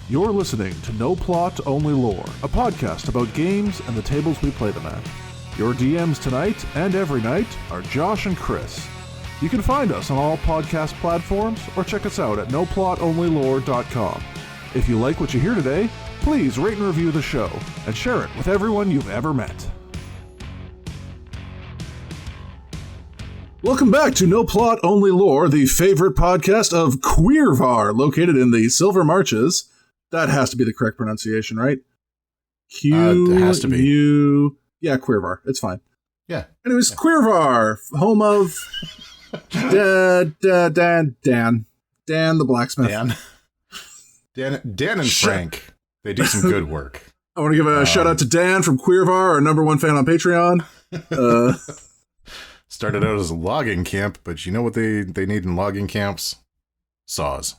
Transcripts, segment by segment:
You're listening to No Plot, Only Lore, a podcast about games and the tables we play them at. Your DMs tonight and every night are Josh and Chris. You can find us on all podcast platforms or check us out at noplotonlylore.com. If you like what you hear today, please rate and review the show and share it with everyone you've ever met. Welcome back to No Plot, Only Lore, the favorite podcast of Queervar, located in the Silver Marches. That has to be the correct pronunciation, right? It has to be. Yeah, Queervar. It's fine. Yeah. Anyways, yeah. Queervar, home of Dan the blacksmith. Dan and Frank. They do some good work. I want to give a shout out to Dan from Queervar, our number one fan on Patreon. Started out as a logging camp, but you know what they need in logging camps? Saws.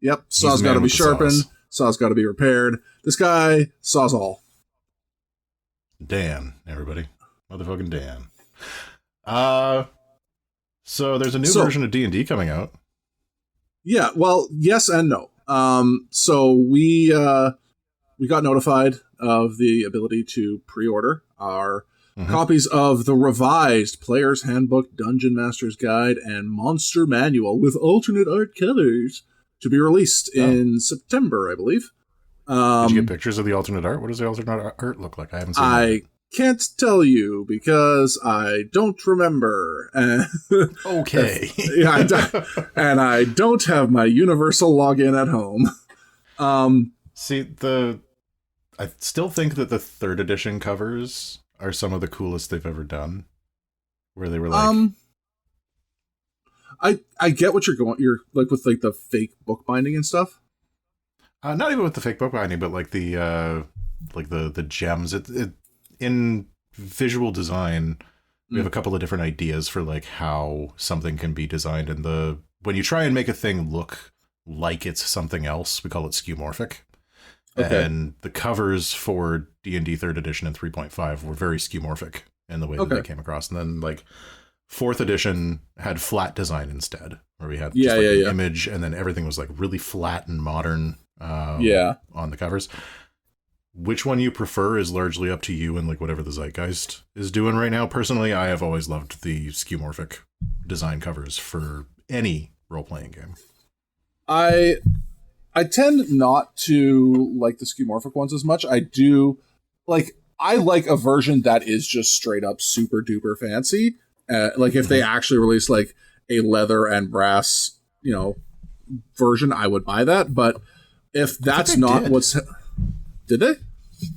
Yep, saws got to be sharpened. Saws got to be repaired. This guy saws all. Dan, everybody. Motherfucking Dan. So there's a new version of D&D coming out. Yeah, well, yes and no. So we got notified of the ability to pre-order our copies of the revised Player's Handbook, Dungeon Master's Guide, and Monster Manual with alternate art colors to be released in September, I believe. Did you get pictures of the alternate art? What does the alternate art look like? I haven't seen it. I can't tell you because I don't remember. Okay. And I don't have my universal login at home. See, I still think that the 3rd edition covers are some of the coolest they've ever done. Where they were like... I get what you're like with like the fake bookbinding and stuff. Not even with the fake bookbinding, but like the gems. In visual design, we have a couple of different ideas for like how something can be designed. And when you try and make a thing look like it's something else, we call it skeuomorphic. Okay. And the covers for D&D 3rd edition and 3.5 were very skeuomorphic in the way that they came across. And then like 4th edition had flat design instead, where we had an image and then everything was like really flat and modern on the covers. Which one you prefer is largely up to you and like whatever the zeitgeist is doing right now. Personally, I have always loved the skeuomorphic design covers for any role-playing game. I tend not to like the skeuomorphic ones as much. I do like a version that is just straight up super duper fancy. Like if they actually release like a leather and brass, version, I would buy that. But if that's not did they?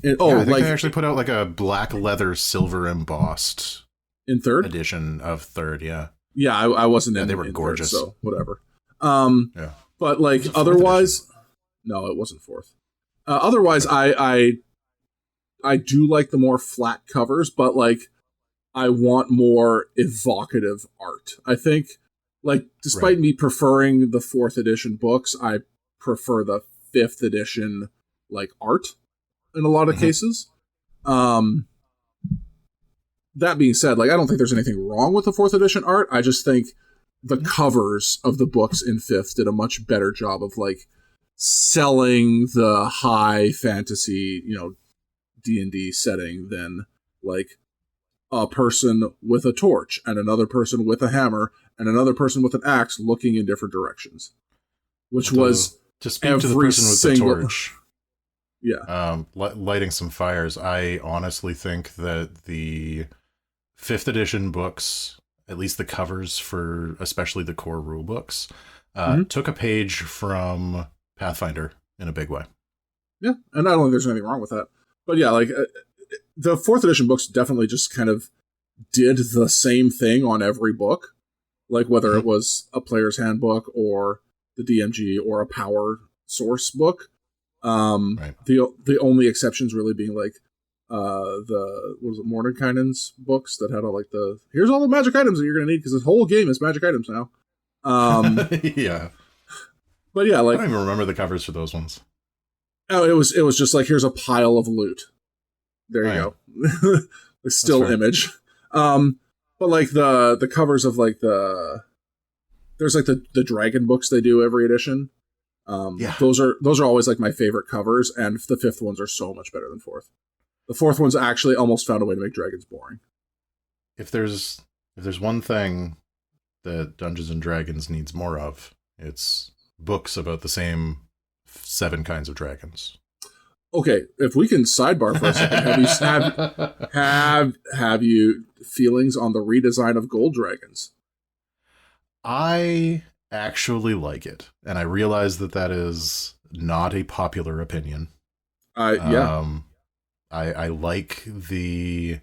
I think they actually put out like a black leather silver embossed in 3rd edition of 3rd. Yeah. Yeah. I wasn't in. They were gorgeous. 3rd, so whatever. But like otherwise, no, it wasn't 4th. Otherwise, I do like the more flat covers, but like, I want more evocative art. I think, like, despite me preferring the 4th edition books, I prefer the 5th edition, like, art in a lot of cases. That being said, like, I don't think there's anything wrong with the 4th edition art. I just think the covers of the books in 5th did a much better job of, like, selling the high fantasy, D&D setting than, like, a person with a torch and another person with a hammer and another person with an axe looking in different directions, which was to speak to the person with the torch. Yeah. Lighting some fires. I honestly think that the 5th edition books, at least the covers for especially the core rule books, took a page from Pathfinder in a big way. Yeah. And I don't think there's anything wrong with that, but yeah, like, the 4th edition books definitely just kind of did the same thing on every book, like whether it was a Player's Handbook or the DMG or a Power Source book. The only exceptions really being like Mordenkainen's books that had all like here's all the magic items that you're going to need because this whole game is magic items now. Yeah. But yeah, like I don't even remember the covers for those ones. Oh, it was just like here's a pile of loot. There you go. The still image. But like the covers of like there's like the dragon books they do every edition. Those are always like my favorite covers, and the fifth ones are so much better than fourth. The fourth one's actually almost found a way to make dragons boring. If there's one thing that Dungeons and Dragons needs more of, it's books about the same 7 kinds of dragons. Okay, if we can sidebar for a second, have you feelings on the redesign of Gold Dragons? I actually like it, and I realize that is not a popular opinion. Yeah. I like the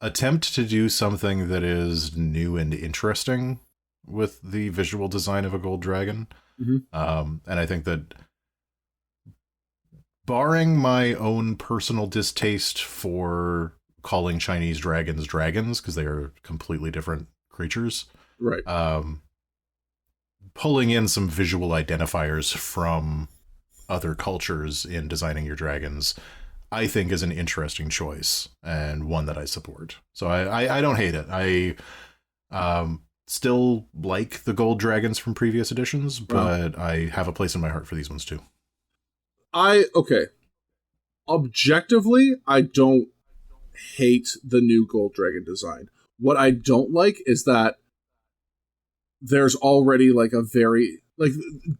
attempt to do something that is new and interesting with the visual design of a gold dragon. Mm-hmm. And I think that, barring my own personal distaste for calling Chinese dragons dragons, because they are completely different creatures, right? Pulling in some visual identifiers from other cultures in designing your dragons, I think, is an interesting choice and one that I support. So I don't hate it. I still like the gold dragons from previous editions, but I have a place in my heart for these ones too. Okay. Objectively, I don't hate the new gold dragon design. What I don't like is that there's already like a very, like,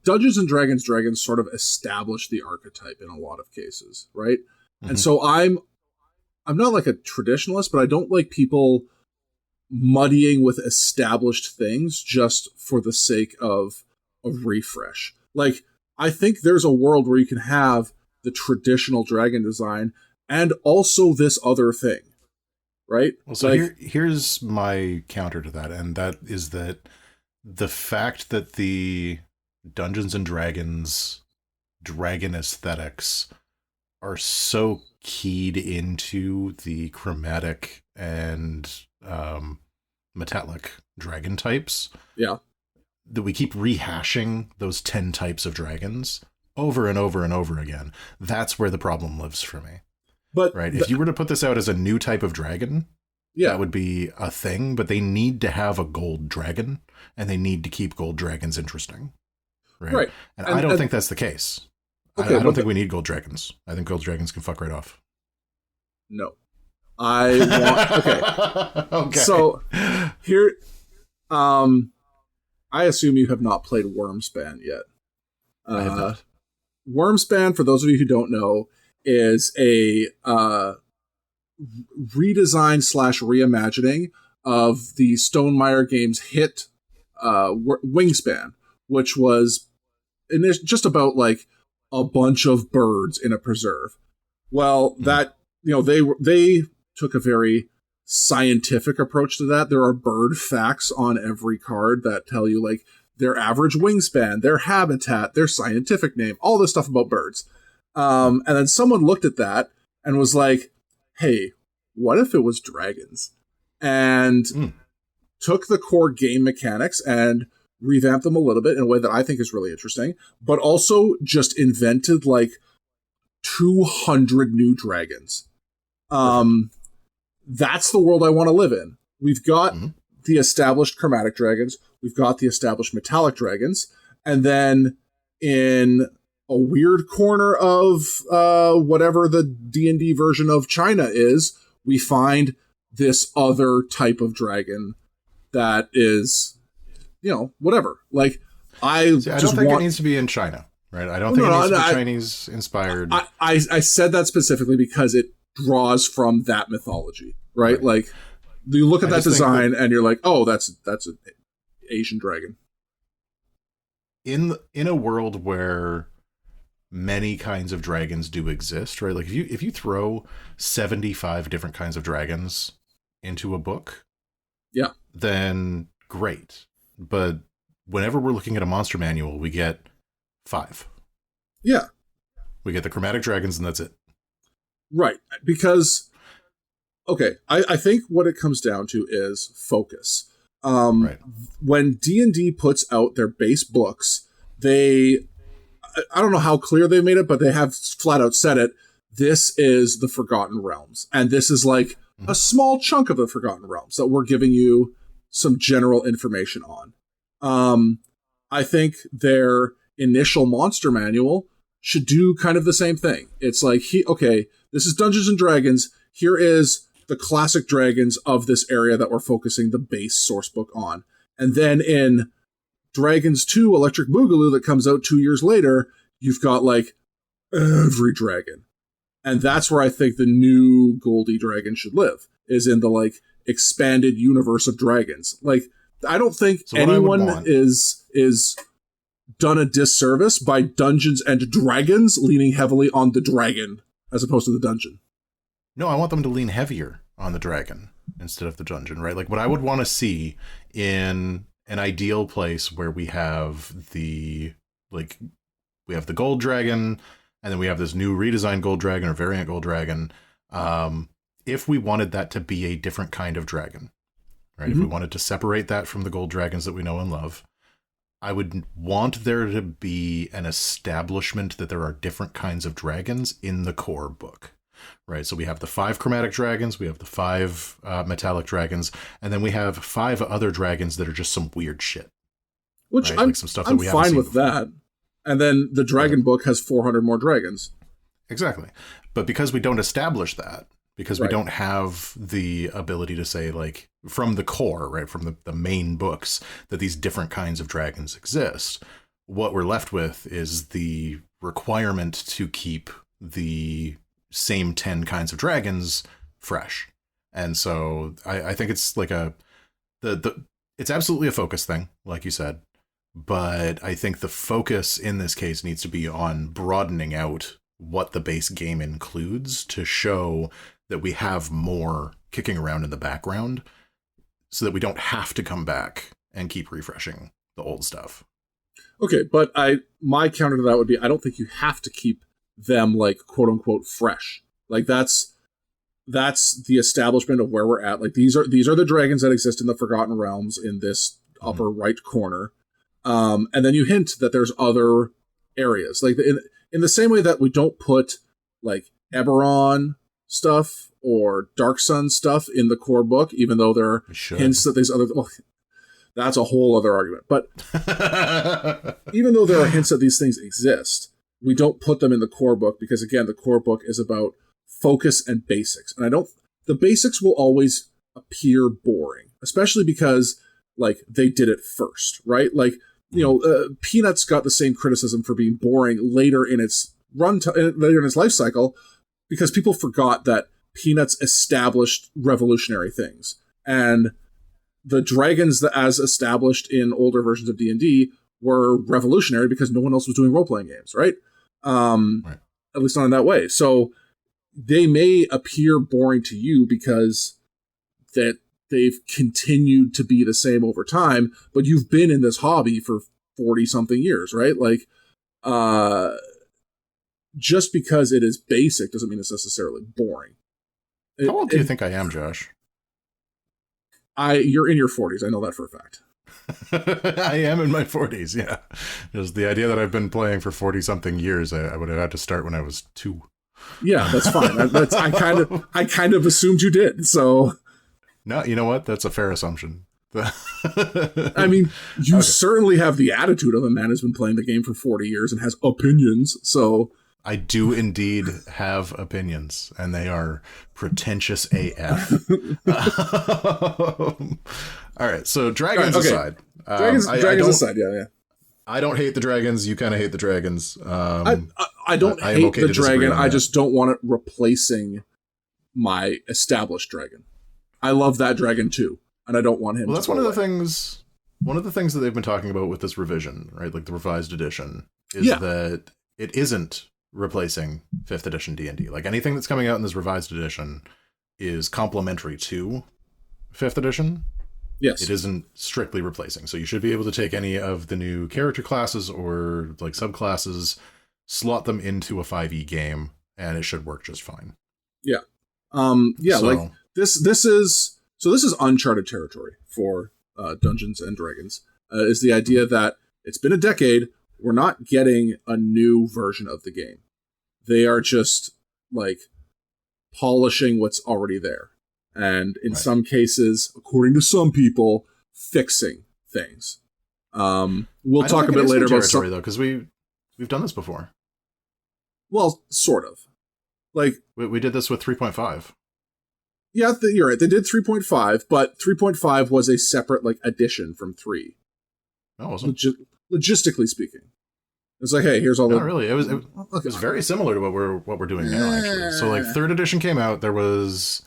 Dungeons and Dragons sort of establish the archetype in a lot of cases, right? Mm-hmm. And so I'm not like a traditionalist, but I don't like people muddying with established things just for the sake of a refresh. Like, I think there's a world where you can have the traditional dragon design and also this other thing, right? Well, so like, here's my counter to that, and that is that the fact that the Dungeons and Dragons dragon aesthetics are so keyed into the chromatic and metallic dragon types, that we keep rehashing those 10 types of dragons over and over and over again. That's where the problem lives for me. But right, if you were to put this out as a new type of dragon, that would be a thing, but they need to have a gold dragon, and they need to keep gold dragons interesting. Right. And I don't think that's the case. Okay, I don't think we need gold dragons. I think gold dragons can fuck right off. No. Okay. So here, I assume you have not played Wormspan yet. I have not. Wormspan, for those of you who don't know, is a redesign / reimagining of the Stonemaier Games hit Wingspan, which was just about like a bunch of birds in a preserve. Well, that, they took a very scientific approach to that. There are bird facts on every card that tell you like their average wingspan, their habitat, their scientific name, all this stuff about birds. And then someone looked at that and was like, hey, what if it was dragons? And took the core game mechanics and revamped them a little bit in a way that I think is really interesting, but also just invented like 200 new dragons. That's the world I want to live in. We've got the established chromatic dragons, we've got the established metallic dragons, and then in a weird corner of whatever the D&D version of China is, we find this other type of dragon that is, whatever. Like, I don't think it needs to be in China, right? I don't think it needs to be Chinese inspired. I said that specifically because it draws from that mythology, right? Like, you look at that design and you're like, oh, that's an Asian dragon. In a world where many kinds of dragons do exist, right? Like if you throw 75 different kinds of dragons into a book, then great. But whenever we're looking at a monster manual, we get 5. Yeah. We get the chromatic dragons and that's it. Right. Because, okay, I think what it comes down to is focus. When D&D puts out their base books, I don't know how clear they made it, but they have flat out said it. This is the Forgotten Realms. And this is like a small chunk of the Forgotten Realms that we're giving you some general information on. I think there initial monster manual should do kind of the same thing. It's like, okay, this is Dungeons and Dragons. Here is the classic dragons of this area that we're focusing the base source book on. And then in Dragons 2 Electric Boogaloo that comes out 2 years later, you've got like every dragon. And that's where I think the new Goldie dragon should live, is in the like expanded universe of dragons. Like, I don't think anyone is done a disservice by Dungeons and Dragons leaning heavily on the dragon as opposed to the dungeon. No, I want them to lean heavier on the dragon instead of the dungeon, right? Like, what I would want to see in an ideal place where we have the gold dragon, and then we have this new redesigned gold dragon or variant gold dragon. If we wanted that to be a different kind of dragon, right? Mm-hmm. If we wanted to separate that from the gold dragons that we know and love, I would want there to be an establishment that there are different kinds of dragons in the core book, right? So we have the 5 chromatic dragons, we have the 5 metallic dragons, and then we have 5 other dragons that are just some weird shit. Which right? Like some stuff that we haven't seen before. That. And then the dragon book has 400 more dragons. Exactly. But because we don't establish that, because we don't have the ability to say, like, from the core, right, from the main books, that these different kinds of dragons exist, what we're left with is the requirement to keep the same 10 kinds of dragons fresh. And so I think it's like it's absolutely a focus thing, like you said, but I think the focus in this case needs to be on broadening out what the base game includes to show that we have more kicking around in the background so that we don't have to come back and keep refreshing the old stuff. Okay, but my counter to that would be, I don't think you have to keep them like quote unquote fresh. Like that's the establishment of where we're at. Like these are the dragons that exist in the Forgotten Realms in this upper right corner. And then you hint that there's other areas. Like in the same way that we don't put like Eberron stuff or Dark Sun stuff in the core book, even though there are hints that there's other... Well, that's a whole other argument. But even though there are hints that these things exist, we don't put them in the core book because, again, the core book is about focus and basics. And the basics will always appear boring, especially because, like, they did it first, right? Like, you know, Peanuts got the same criticism for being boring later in its later in its life cycle, because people forgot that Peanuts established revolutionary things. And the dragons that as established in older versions of D&D were revolutionary because no one else was doing role-playing games, right? Right. At least not in that way. So they may appear boring to you because that they've continued to be the same over time, but you've been in this hobby for 40-something years, right? Like, just because it is basic doesn't mean it's necessarily boring. How old do you think I am, Josh? You're in your 40s. I know that for a fact. I am in my 40s, yeah. Just the idea that I've been playing for 40-something years, I would have had to start when I was 2. Yeah, that's fine. I kind of assumed you did, so... No, you know what? That's a fair assumption. I mean, you certainly have the attitude of a man who's been playing the game for 40 years and has opinions, so... I do indeed have opinions, and they are pretentious AF. All right, so dragons aside. Dragons aside, yeah. I don't hate the dragons. You kind of hate the dragons. I don't hate the dragon. I just don't want it replacing my established dragon. I love that dragon too, and I don't want him. Well, that's one of the things. One of the things that they've been talking about with this revision, right? Like the revised edition, is that it isn't replacing 5th edition D&D. Like anything that's coming out in this revised edition is complementary to 5th edition. Yes. It isn't strictly replacing. So you should be able to take any of the new character classes or like subclasses, slot them into a 5e game, and it should work just fine. Yeah. Like this is uncharted territory for Dungeons and Dragons. Is the idea that it's been a decade, we're not getting a new version of the game. They are just like polishing what's already there. And in some cases, according to some people, fixing things. We'll talk a bit later about territory though, because we've done this before. Well, sort of. Like we did this with 3.5. Yeah, you're right. They did 3.5, but 3.5 was a separate like addition from 3. No, it wasn't. Logistically speaking, it's like, hey, here's all. Not really. It was very similar to what we're doing now. Actually, so like 3rd edition came out. There was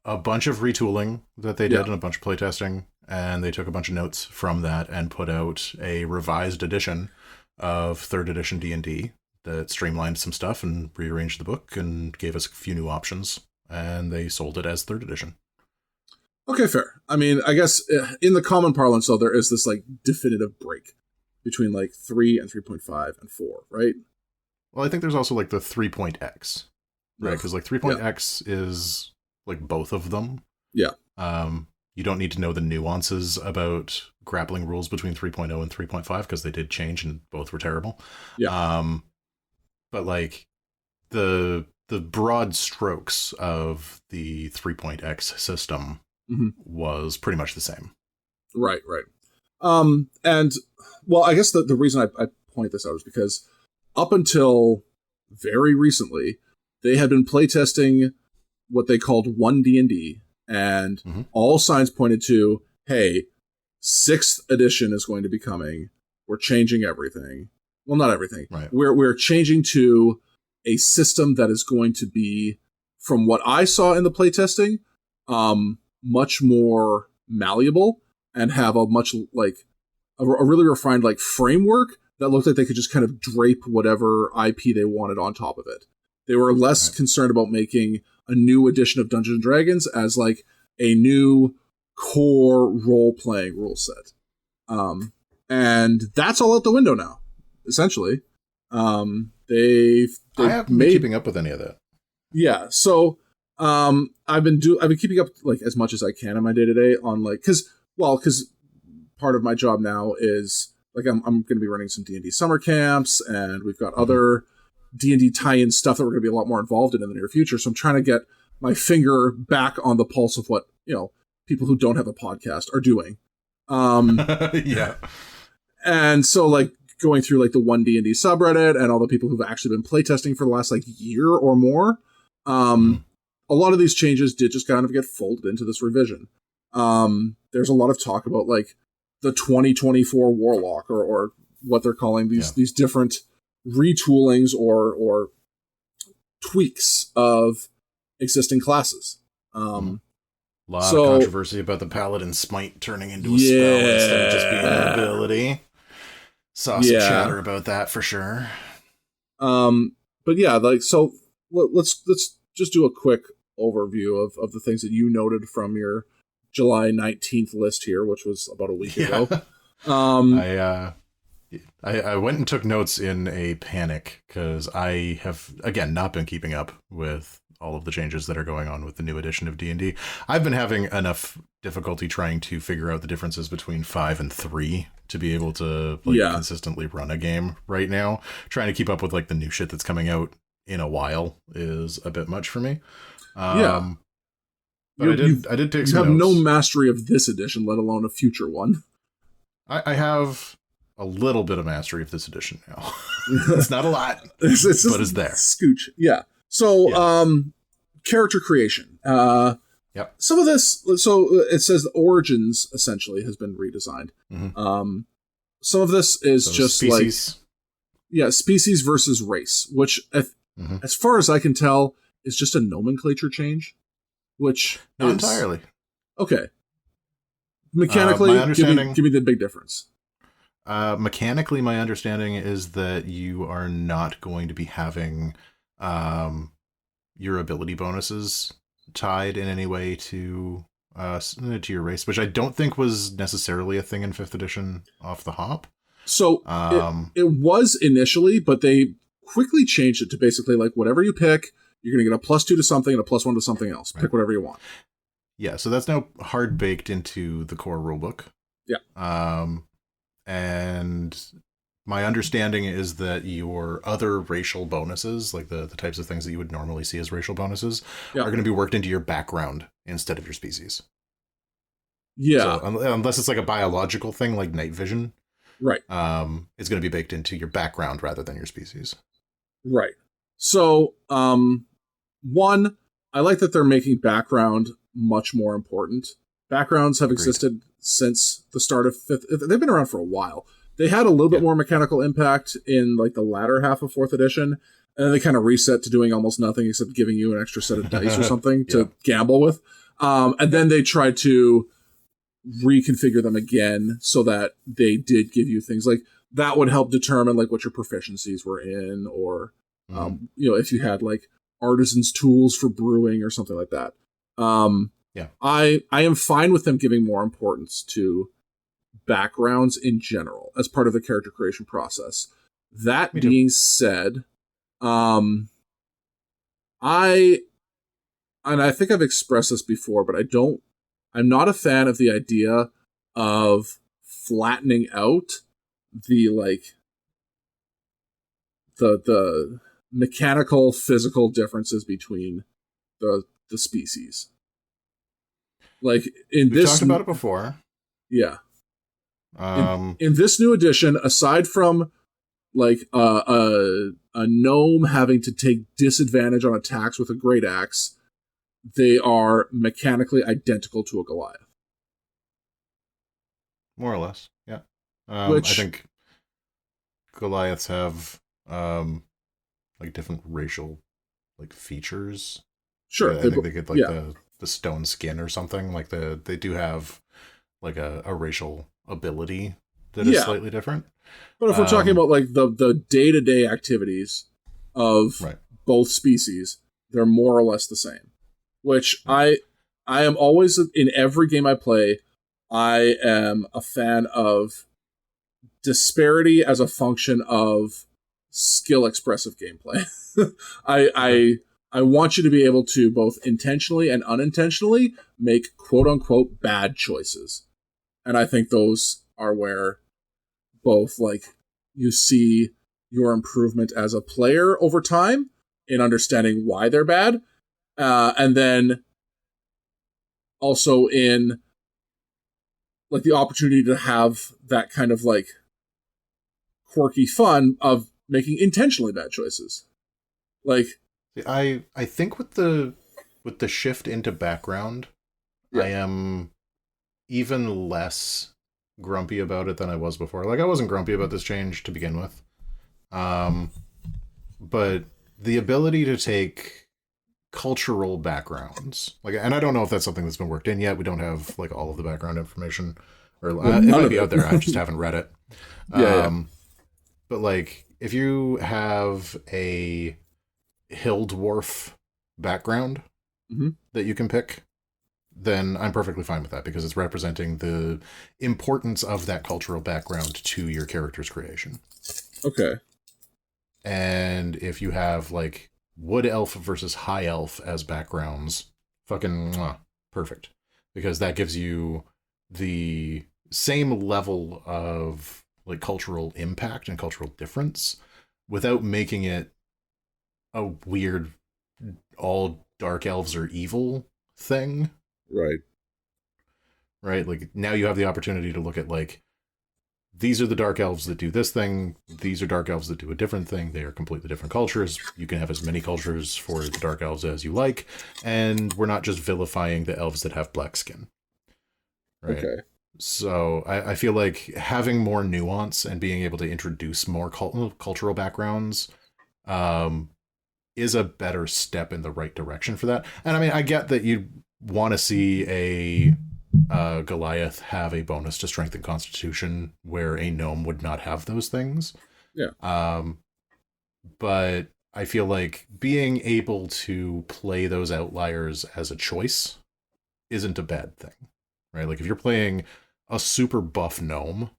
a bunch of retooling that they did and a bunch of playtesting, and they took a bunch of notes from that and put out a revised edition of 3rd edition D&D that streamlined some stuff and rearranged the book and gave us a few new options. And they sold it as 3rd edition. Okay, fair. I mean, I guess in the common parlance, though, there is this like definitive break between like 3 and 3.5 and 4, right? Well, I think there's also like the 3.x, right? Because like 3.x is like both of them. Yeah. You don't need to know the nuances about grappling rules between 3.0 and 3.5 because they did change and both were terrible. Yeah. But like the broad strokes of the 3.x system was pretty much the same. Right. And well, I guess the reason I point this out is because up until very recently, they had been playtesting what they called 1D&D, and all signs pointed to, hey, 6th edition is going to be coming. We're changing everything. Well, not everything. Right. We're changing to a system that is going to be, from what I saw in the playtesting, much more malleable and have a much like a really refined like framework that looked like they could just kind of drape whatever IP they wanted on top of it. They were less concerned about making a new edition of Dungeons and Dragons as like a new core role-playing rule set. And that's all out the window now, essentially. I haven't been keeping up with any of that. Yeah, so I've been keeping up like as much as I can in my day-to-day on like because part of my job now is like I'm going to be running some D&D summer camps, and we've got other D&D tie-in stuff that we're going to be a lot more involved in the near future. So I'm trying to get my finger back on the pulse of what people who don't have a podcast are doing. Yeah, and so like going through like the 1D&D subreddit and all the people who've actually been playtesting for the last like year or more. A lot of these changes did just kind of get folded into this revision. There's a lot of talk about like the 2024 Warlock or what they're calling these different retoolings or tweaks of existing classes. A lot of controversy about the Paladin Smite turning into a spell instead of just being an ability. Saw some chatter about that for sure. But yeah, like so let's just do a quick overview of the things that you noted from your July 19th list here, which was about a week ago. I went and took notes in a panic because I have, again, not been keeping up with all of the changes that are going on with the new edition of D&D. I've been having enough difficulty trying to figure out the differences between 5 and 3 to be able to consistently run a game right now. Trying to keep up with like the new shit that's coming out in a while is a bit much for me. But I did take some notes. You have no mastery of this edition, let alone a future one. I have a little bit of mastery of this edition now. It's not a lot, but it's there. Scooch. Yeah. So, character creation. Yep. Some of this, so it says the Origins essentially has been redesigned. Some of this is just species. Species versus race, which as far as I can tell is just a nomenclature change. Which not entirely. Okay. Mechanically, give me the big difference. Mechanically, my understanding is that you are not going to be having your ability bonuses tied in any way to your race, which I don't think was necessarily a thing in 5th edition off the hop. So it was initially, but they quickly changed it to basically like whatever you pick, you're going to get a +2 to something and a +1 to something else. Right. Pick whatever you want. Yeah, so that's now hard baked into the core rulebook. Yeah. And my understanding is that your other racial bonuses, like the types of things that you would normally see as racial bonuses, are going to be worked into your background instead of your species. Yeah. So unless it's like a biological thing like night vision, Right. It's going to be baked into your background rather than your species. Right. So, one, I like that they're making background much more important. Backgrounds have existed since the start of 5th. They've been around for a while. They had a little bit more mechanical impact in like the latter half of 4th edition, and then they kind of reset to doing almost nothing except giving you an extra set of dice or something to gamble with. And then they tried to reconfigure them again so that they did give you things like that would help determine like what your proficiencies were in, or if you had like artisans tools for brewing or something like that. I am fine with them giving more importance to backgrounds in general as part of the character creation process. That being said, I think I've expressed this before, but I'm not a fan of the idea of flattening out the the mechanical physical differences between the species. Like in we talked about it before. Yeah. In this new edition, aside from like a gnome having to take disadvantage on attacks with a great axe, they are mechanically identical to a Goliath. More or less, yeah. I think Goliaths have like different racial like features. Sure. I think they get like the stone skin or something. Like they do have like a racial ability that is slightly different. But if we're talking about like the day-to-day activities of both species, they're more or less the same. Which I am always, in every game I play, I am a fan of disparity as a function of skill expressive gameplay. I want you to be able to both intentionally and unintentionally make quote-unquote bad choices. And I think those are where both like you see your improvement as a player over time in understanding why they're bad, and then also in like the opportunity to have that kind of like quirky fun of making intentionally bad choices. Like I think with the shift into background, I am even less grumpy about it than I was before. Like I wasn't grumpy about this change to begin with. But the ability to take cultural backgrounds, like, and I don't know if that's something that's been worked in yet. We don't have like all of the background information, or it might be out there. I just haven't read it. But like, if you have a hill dwarf background that you can pick, then I'm perfectly fine with that because it's representing the importance of that cultural background to your character's creation. Okay. And if you have like wood elf versus high elf as backgrounds, fucking perfect. Because that gives you the same level of like cultural impact and cultural difference without making it a weird all dark elves are evil thing. Right? Like now you have the opportunity to look at like, these are the dark elves that do this thing. These are dark elves that do a different thing. They are completely different cultures. You can have as many cultures for the dark elves as you like. And we're not just vilifying the elves that have black skin. Right? Okay. So I feel like having more nuance and being able to introduce more cultural backgrounds is a better step in the right direction for that. And I mean, I get that you want to see a Goliath have a bonus to strength and constitution where a gnome would not have those things. But I feel like being able to play those outliers as a choice isn't a bad thing, right? Like if you're playing a super buff gnome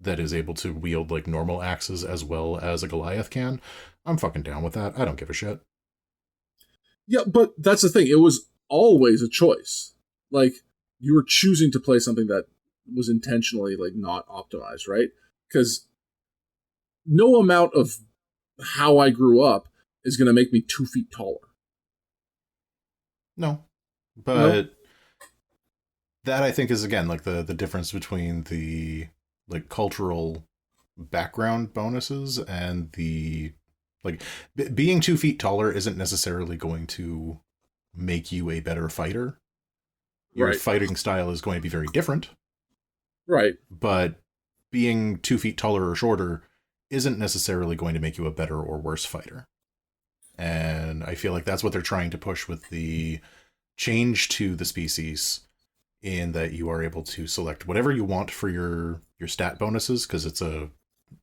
that is able to wield like normal axes as well as a Goliath can, I'm fucking down with that. I don't give a shit. Yeah, but that's the thing. It was always a choice. Like, you were choosing to play something that was intentionally like not optimized, right? Because no amount of how I grew up is going to make me 2 feet taller. No, but that I think is, again, like the difference between the like cultural background bonuses and the like being 2 feet taller isn't necessarily going to make you a better fighter. Your fighting style is going to be very different. Right. But being 2 feet taller or shorter isn't necessarily going to make you a better or worse fighter. And I feel like that's what they're trying to push with the change to the species, in that you are able to select whatever you want for your stat bonuses, because it's a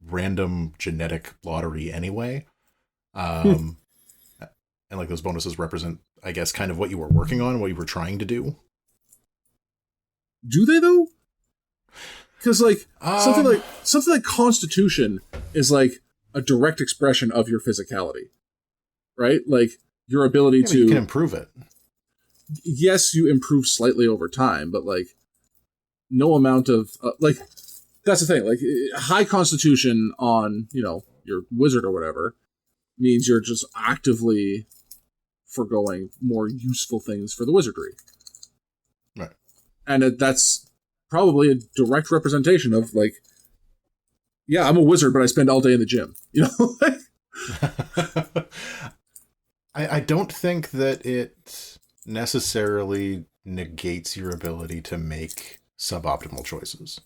random genetic lottery anyway. And like those bonuses represent, I guess, kind of what you were working on, what you were trying to do. Do they though? Because like something like Constitution is like a direct expression of your physicality, right? Like your ability to, you can improve it. Yes, you improve slightly over time, but like no amount of like that's the thing. Like high Constitution on your wizard or whatever means you're just actively foregoing more useful things for the wizardry, right? And that's probably a direct representation of like, yeah, I'm a wizard, but I spend all day in the gym. I don't think that it necessarily negates your ability to make suboptimal choices.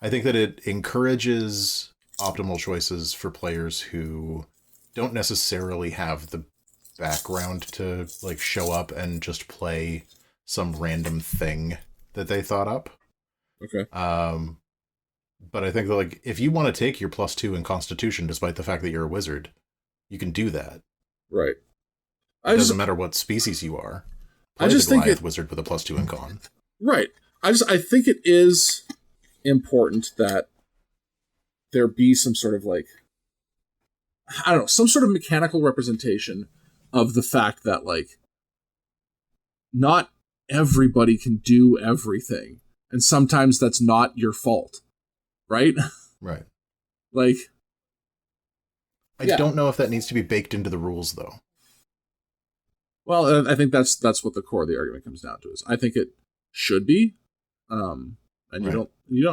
I think that it encourages optimal choices for players who don't necessarily have the background to like show up and just play some random thing that they thought up. Okay. But I think that like if you want to take your +2 in Constitution despite the fact that you're a wizard, you can do that. Right. It doesn't matter what species you are. I just think wizard with a +2 in Con. Right. I think it is important that there be some sort of like, I don't know, some sort of mechanical representation of the fact that like not everybody can do everything, and sometimes that's not your fault, right? Right. Like, I don't know if that needs to be baked into the rules though. Well, I think that's what the core of the argument comes down to. Is I think it should be, and right. you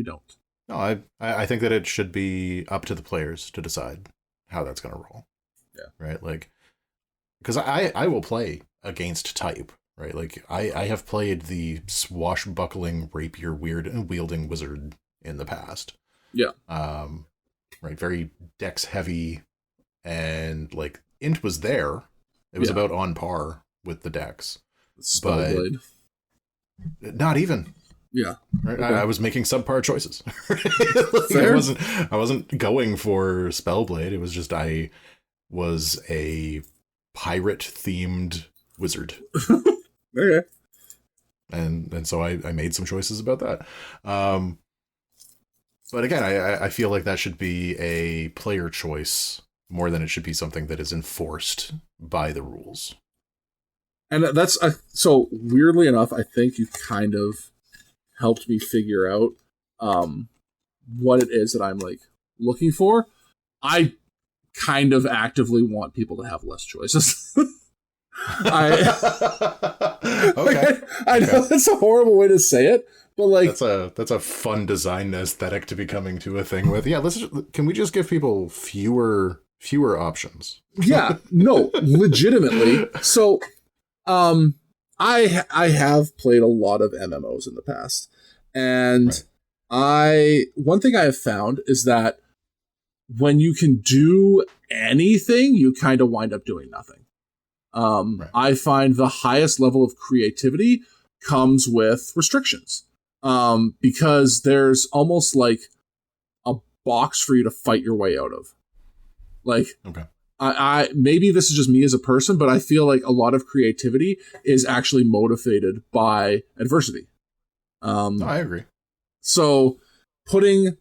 don't. No, I think that it should be up to the players to decide how that's going to roll. Yeah. Right. Like, because I will play against type. Right. Like I have played the swashbuckling rapier wielding wizard in the past. Yeah. Right. Very dex heavy, and like int was there. It was about on par with the dex. Spellblade. Not even. Yeah. Right? Okay. I was making subpar choices. I wasn't going for Spellblade. It was just I was a pirate themed wizard. Okay. And so I made some choices about that. But again, I feel like that should be a player choice more than it should be something that is enforced by the rules. And that's so weirdly enough, I think you kind of helped me figure out what it is that I'm like looking for. I kind of actively want people to have less choices. I know that's a horrible way to say it, but like that's a fun design aesthetic to be coming to a thing with. Yeah, can we just give people fewer options? Yeah, no, legitimately. So, I have played a lot of MMOs in the past, and one thing I have found is that when you can do anything, you kind of wind up doing nothing. I find the highest level of creativity comes with restrictions, because there's almost like a box for you to fight your way out of. Like, okay. I maybe this is just me as a person, but I feel like a lot of creativity is actually motivated by adversity. I agree. So putting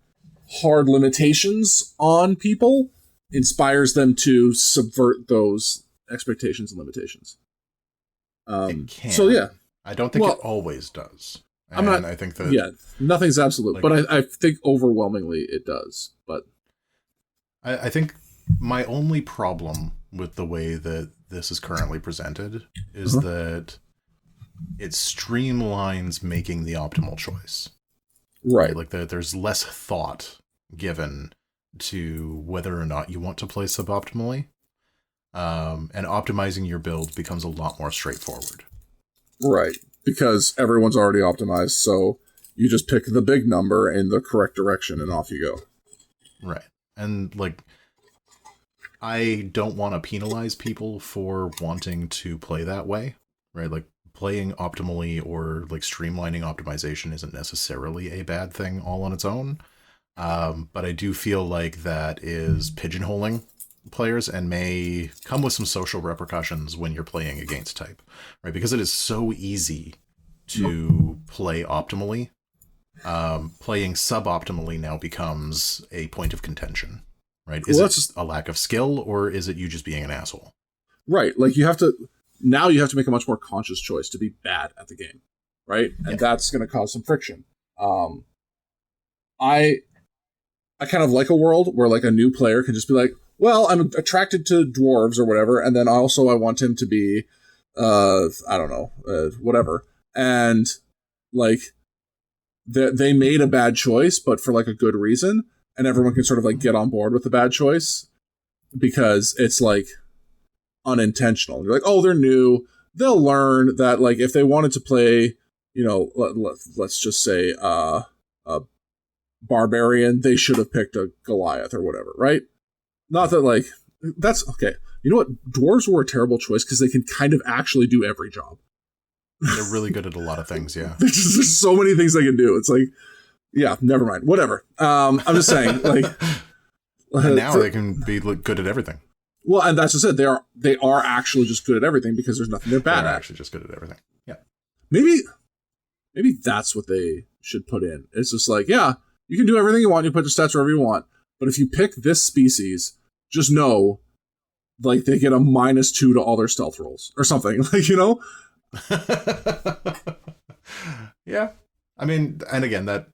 hard limitations on people inspires them to subvert those expectations and limitations. It can. So yeah, I don't think it always does. And I think that nothing's absolute, but I think overwhelmingly it does. But I think my only problem with the way that this is currently presented is that it streamlines making the optimal choice. Right. Like there's less thought given to whether or not you want to play suboptimally. And optimizing your build becomes a lot more straightforward. Right. Because everyone's already optimized, so you just pick the big number in the correct direction and off you go. Right. And like, I don't want to penalize people for wanting to play that way, right? Like, playing optimally or like streamlining optimization isn't necessarily a bad thing all on its own. But I do feel like that is pigeonholing players and may come with some social repercussions when you're playing against type, right? Because it is so easy to play optimally. Playing suboptimally now becomes a point of contention, right? Is it a lack of skill, or is it you just being an asshole? Right. Like, you have to make a much more conscious choice to be bad at the game, right? And that's going to cause some friction. I kind of like a world where like a new player can just be like, well, I'm attracted to dwarves or whatever, and then also I want him to be, I don't know, whatever. And like, they made a bad choice, but for like a good reason, and everyone can sort of like get on board with the bad choice because it's like unintentional. You're like, oh, they're new. They'll learn that like if they wanted to play, you know, let's just say a barbarian, they should have picked a Goliath or whatever, right? Not that like that's okay. You know what? Dwarves were a terrible choice because they can kind of actually do every job. They're really good at a lot of things, yeah. There's so many things they can do. It's like, yeah, never mind. Whatever. I'm just saying, like, and now they can be good at everything. Well, and that's just it. They are actually just good at everything because there's nothing they're bad at. Actually just good at everything. Yeah. Maybe that's what they should put in. It's just like, yeah, you can do everything you want. You put the stats wherever you want. But if you pick this species, just know, like, they get a -2 to all their stealth rolls or something. Like, you know? Yeah. I mean, and again, that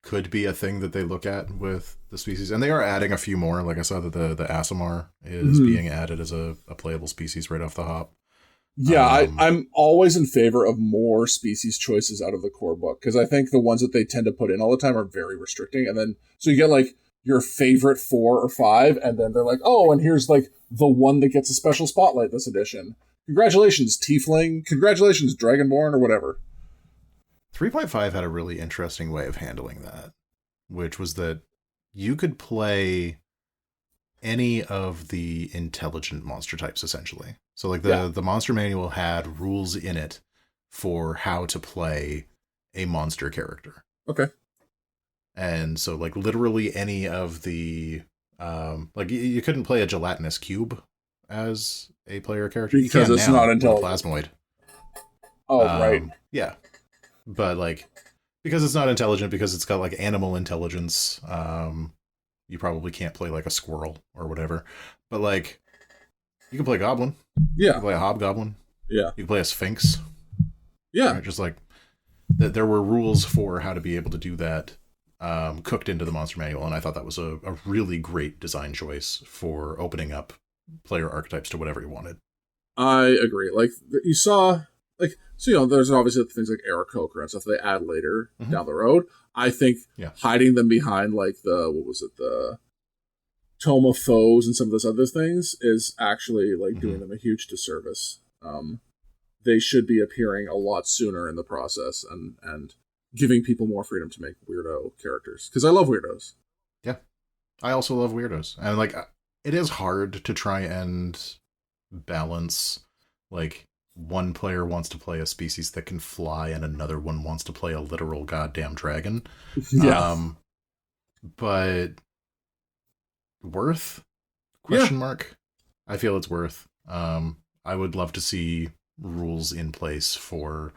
could be a thing that they look at with the species. And they are adding a few more. Like I saw that the Aasimar is being added as a playable species right off the hop. Yeah, I'm always in favor of more species choices out of the core book, because I think the ones that they tend to put in all the time are very restricting. And then, so you get like your favorite 4 or 5, and then they're like, oh, and here's like the one that gets a special spotlight this edition. Congratulations, Tiefling. Congratulations, Dragonborn, or whatever. 3.5 had a really interesting way of handling that, which was that you could play any of the intelligent monster types, essentially. So like the monster manual had rules in it for how to play a monster character. Okay. And so like literally any of the like you couldn't play a gelatinous cube as a player character because it's not intelligent. Plasmoid. Oh, right. Yeah. But like because it's not intelligent, because it's got like animal intelligence, you probably can't play like a squirrel or whatever. But like you can play Goblin. Yeah. You can play a Hobgoblin. Yeah. You can play a Sphinx. Yeah. Right? Just like that, there were rules for how to be able to do that, cooked into the monster manual, and I thought that was a really great design choice for opening up player archetypes to whatever you wanted. I agree. Like you saw, like, so you know, there's obviously things like Aarakocra and stuff they add later down the road. I think hiding them behind like the Tome of Foes and some of those other things is actually like doing them a huge disservice. They should be appearing a lot sooner in the process and giving people more freedom to make weirdo characters, because I love weirdos. Yeah, I also love weirdos, and like it is hard to try and balance like one player wants to play a species that can fly and another one wants to play a literal goddamn dragon. Yeah. But worth? Question mark. I feel it's worth. I would love to see rules in place for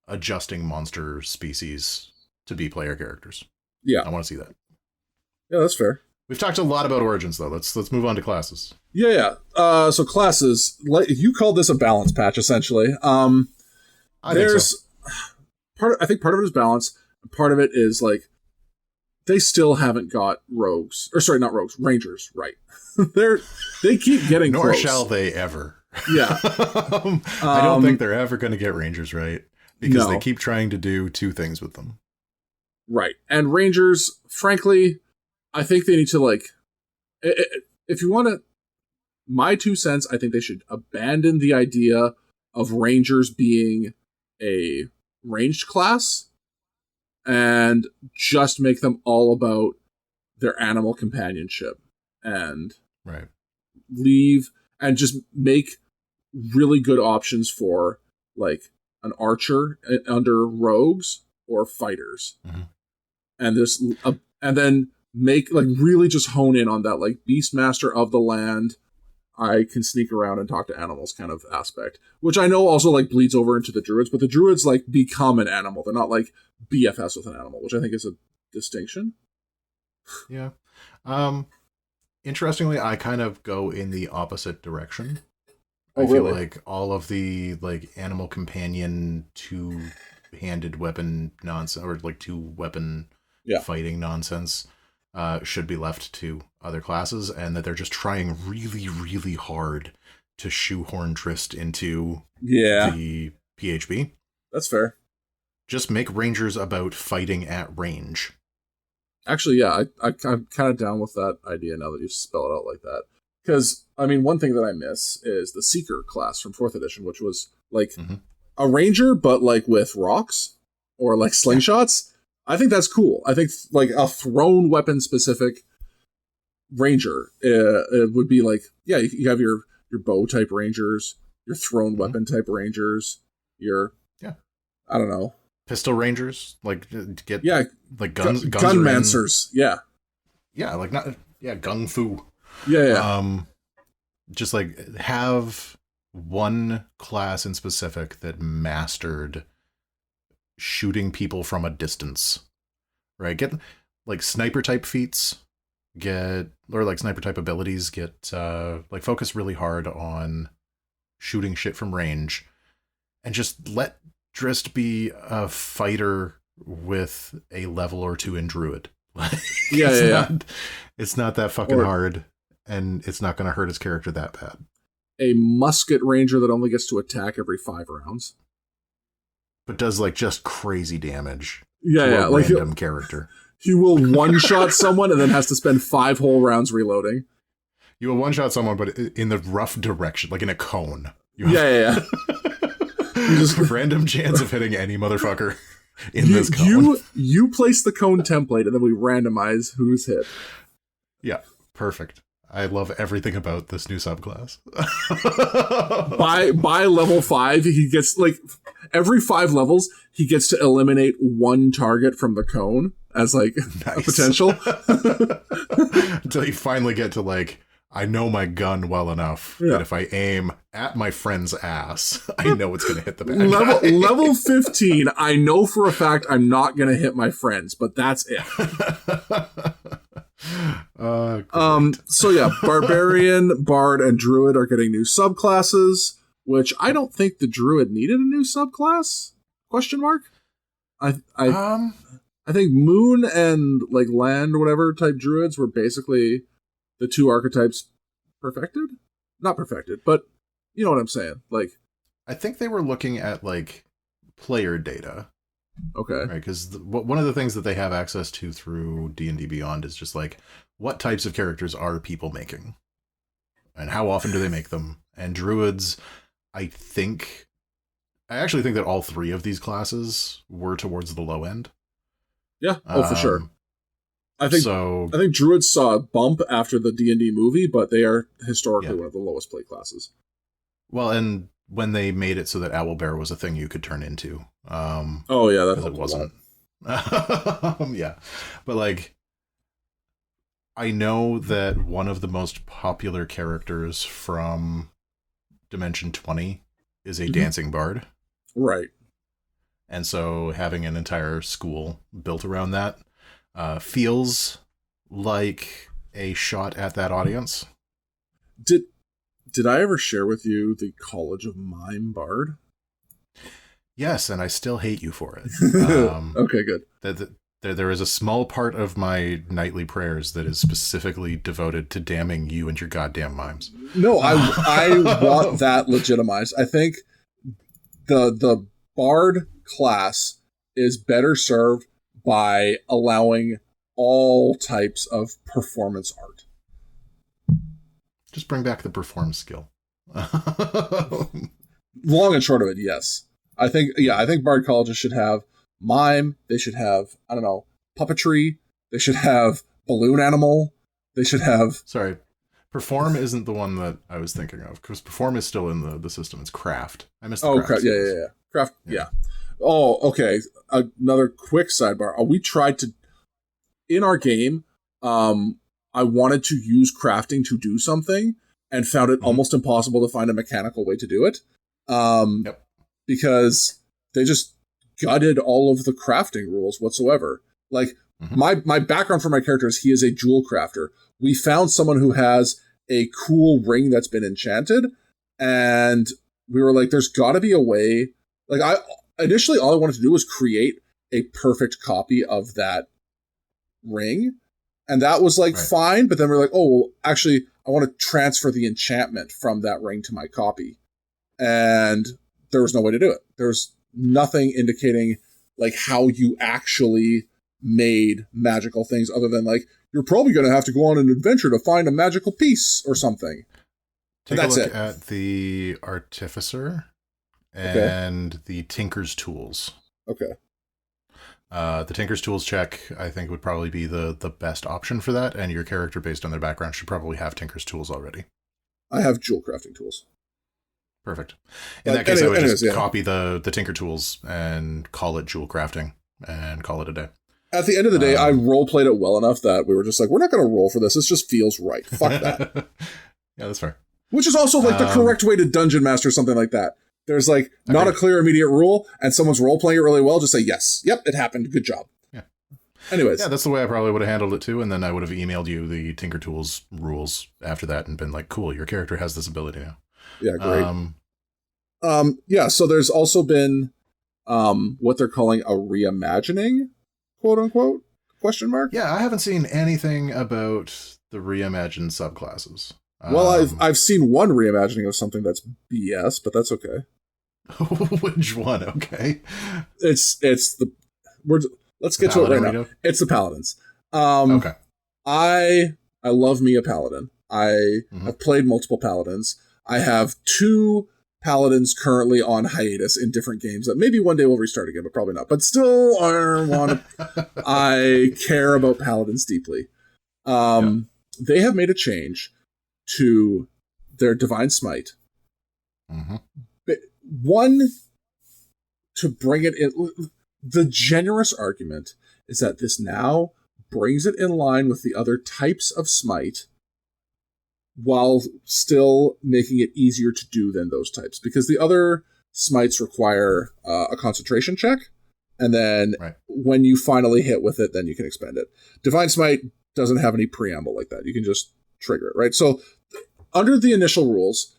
adjusting monster species to be player characters. Yeah. I want to see that. Yeah, that's fair. We've talked a lot about origins though. Let's move on to classes. Yeah. So classes, you called this a balance patch essentially. I think part of it is balance. Part of it is like they still haven't got rogues, or sorry, not rogues, rangers right. They keep getting nor close. shall they ever. Yeah. I don't think they're ever going to get rangers right. Because they keep trying to do two things with them. Right. And Rangers, frankly, I think they need to, like, if you want to, my 2 cents, I think they should abandon the idea of Rangers being a ranged class and just make them all about their animal companionship and leave and just make really good options for, like, an archer under rogues or fighters. Mm-hmm. And then make, like, really just hone in on that, like, Beastmaster of the land, I can sneak around and talk to animals kind of aspect, which I know also, like, bleeds over into the druids, but the druids, like, become an animal. They're not, like, BFS with an animal, which I think is a distinction. Yeah. Interestingly, I kind of go in the opposite direction. I feel like all of the, like, animal companion two-handed weapon nonsense, or, like, two-weapon fighting nonsense, should be left to other classes, and that they're just trying really, really hard to shoehorn Trist into the PHB. That's fair. Just make Rangers about fighting at range. Actually, yeah, I'm kind of down with that idea now that you spell it out like that. Because, I mean, one thing that I miss is the Seeker class from 4th edition, which was, like, a ranger, but, like, with rocks or, like, slingshots. I think that's cool. I think, like, a thrown weapon-specific ranger, it would be, like, yeah, you have your bow-type rangers, your thrown weapon-type rangers, your, I don't know. Pistol rangers, like, get, like, guns. Gunmancers, yeah. Yeah, like, not, gung fu. Yeah. Just, like, have one class in specific that mastered shooting people from a distance, right? Get, like, sniper type feats, like, sniper type abilities, like, focus really hard on shooting shit from range, and just let Trist be a fighter with a level or 2 in Druid. It's not that fucking hard, and it's not going to hurt his character that bad. A musket ranger that only gets to attack every 5 rounds. But does, like, just crazy damage. Yeah, like random character. He will one-shot someone and then has to spend 5 whole rounds reloading. You will one-shot someone, but in the rough direction, like in a cone. Yeah. Just a random chance of hitting any motherfucker in this cone. You place the cone template, and then we randomize who's hit. Yeah, perfect. I love everything about this new subclass. By level 5, he gets, like, every 5 levels, he gets to eliminate 1 target from the cone as, like, a potential. Until you finally get to, like, I know my gun well enough that if I aim at my friend's ass, I know it's going to hit the bad guy. Level 15, I know for a fact I'm not going to hit my friends, but that's it. So yeah, Barbarian, Bard, and Druid are getting new subclasses, which I don't think the Druid needed a new subclass? Question mark? I think Moon and, like, Land or whatever type Druids were basically the 2 archetypes perfected? Not perfected, but you know what I'm saying. Like, I think they were looking at, like, player data. Okay. Right, because one of the things that they have access to through D&D Beyond is just, like, what types of characters are people making? And how often do they make them? And Druids, I actually think that all 3 of these classes were towards the low end. Yeah, for sure. I think Druids saw a bump after the D&D movie, but they are historically one of the lowest play classes. Well, and when they made it so that Owlbear was a thing you could turn into. That it wasn't. Yeah, but, like, I know that one of the most popular characters from Dimension 20 is a dancing bard. Right. And so having an entire school built around that feels like a shot at that audience. Did I ever share with you the College of Mime Bard? Yes, and I still hate you for it. Okay, good. There is a small part of my nightly prayers that is specifically devoted to damning you and your goddamn mimes. No, I want that legitimized. I think the Bard class is better served by allowing all types of performance art. Just bring back the perform skill. Long and short of it, yes. I think Bard colleges should have mime. They should have, I don't know, puppetry. They should have balloon animal. They should have... Sorry. Perform isn't the one that I was thinking of, because perform is still in the system. It's craft. I missed the craft. Yeah. Craft, yeah. Oh, okay. Another quick sidebar. We tried to... In our game, I wanted to use crafting to do something and found it almost impossible to find a mechanical way to do it. Because they just gutted all of the crafting rules whatsoever. Like, my background for my character is he is a jewel crafter. We found someone who has a cool ring that's been enchanted, and we were like, there's got to be a way. Like, initially, all I wanted to do was create a perfect copy of that ring, and that was like fine. But then we're like, oh, well, actually, I want to transfer the enchantment from that ring to my copy, and there was no way to do it. There's nothing indicating like how you actually made magical things other than like, you're probably going to have to go on an adventure to find a magical piece or something. Take a look at the Artificer and the Tinker's Tools. Okay. The Tinker's Tools check, I think, would probably be the best option for that, and your character, based on their background, should probably have Tinker's Tools already. I have jewel crafting tools. Perfect. In that case, I would just copy the Tinker Tools and call it jewel crafting and call it a day. At the end of the day, I role-played it well enough that we were just like, we're not going to roll for this. This just feels right. Fuck that. Yeah, that's fair. Which is also like the correct way to dungeon master something like that. There's like not a clear immediate rule, and someone's role-playing it really well. Just say, yes, yep, it happened. Good job. Yeah. Anyways. Yeah, that's the way I probably would have handled it too, and then I would have emailed you the Tinker Tools rules after that and been like, cool, your character has this ability now. Yeah, great. Yeah, so there's also been what they're calling a reimagining, quote unquote, question mark. Yeah, I haven't seen anything about the reimagined subclasses. Well, I've seen one reimagining of something that's BS, but that's okay. Which one? Okay. Let's get to it right now. It's the Paladins. Okay. I love me a Paladin. I've played multiple Paladins. I have 2 Paladins currently on hiatus in different games that maybe one day will restart again, but probably not. But still, I care about Paladins deeply. They have made a change to their Divine Smite. One, to bring it in, the generous argument is that this now brings it in line with the other types of Smite, while still making it easier to do than those types. Because the other smites require a concentration check, and then when you finally hit with it, then you can expend it. Divine Smite doesn't have any preamble like that. You can just trigger it, right? So under the initial rules,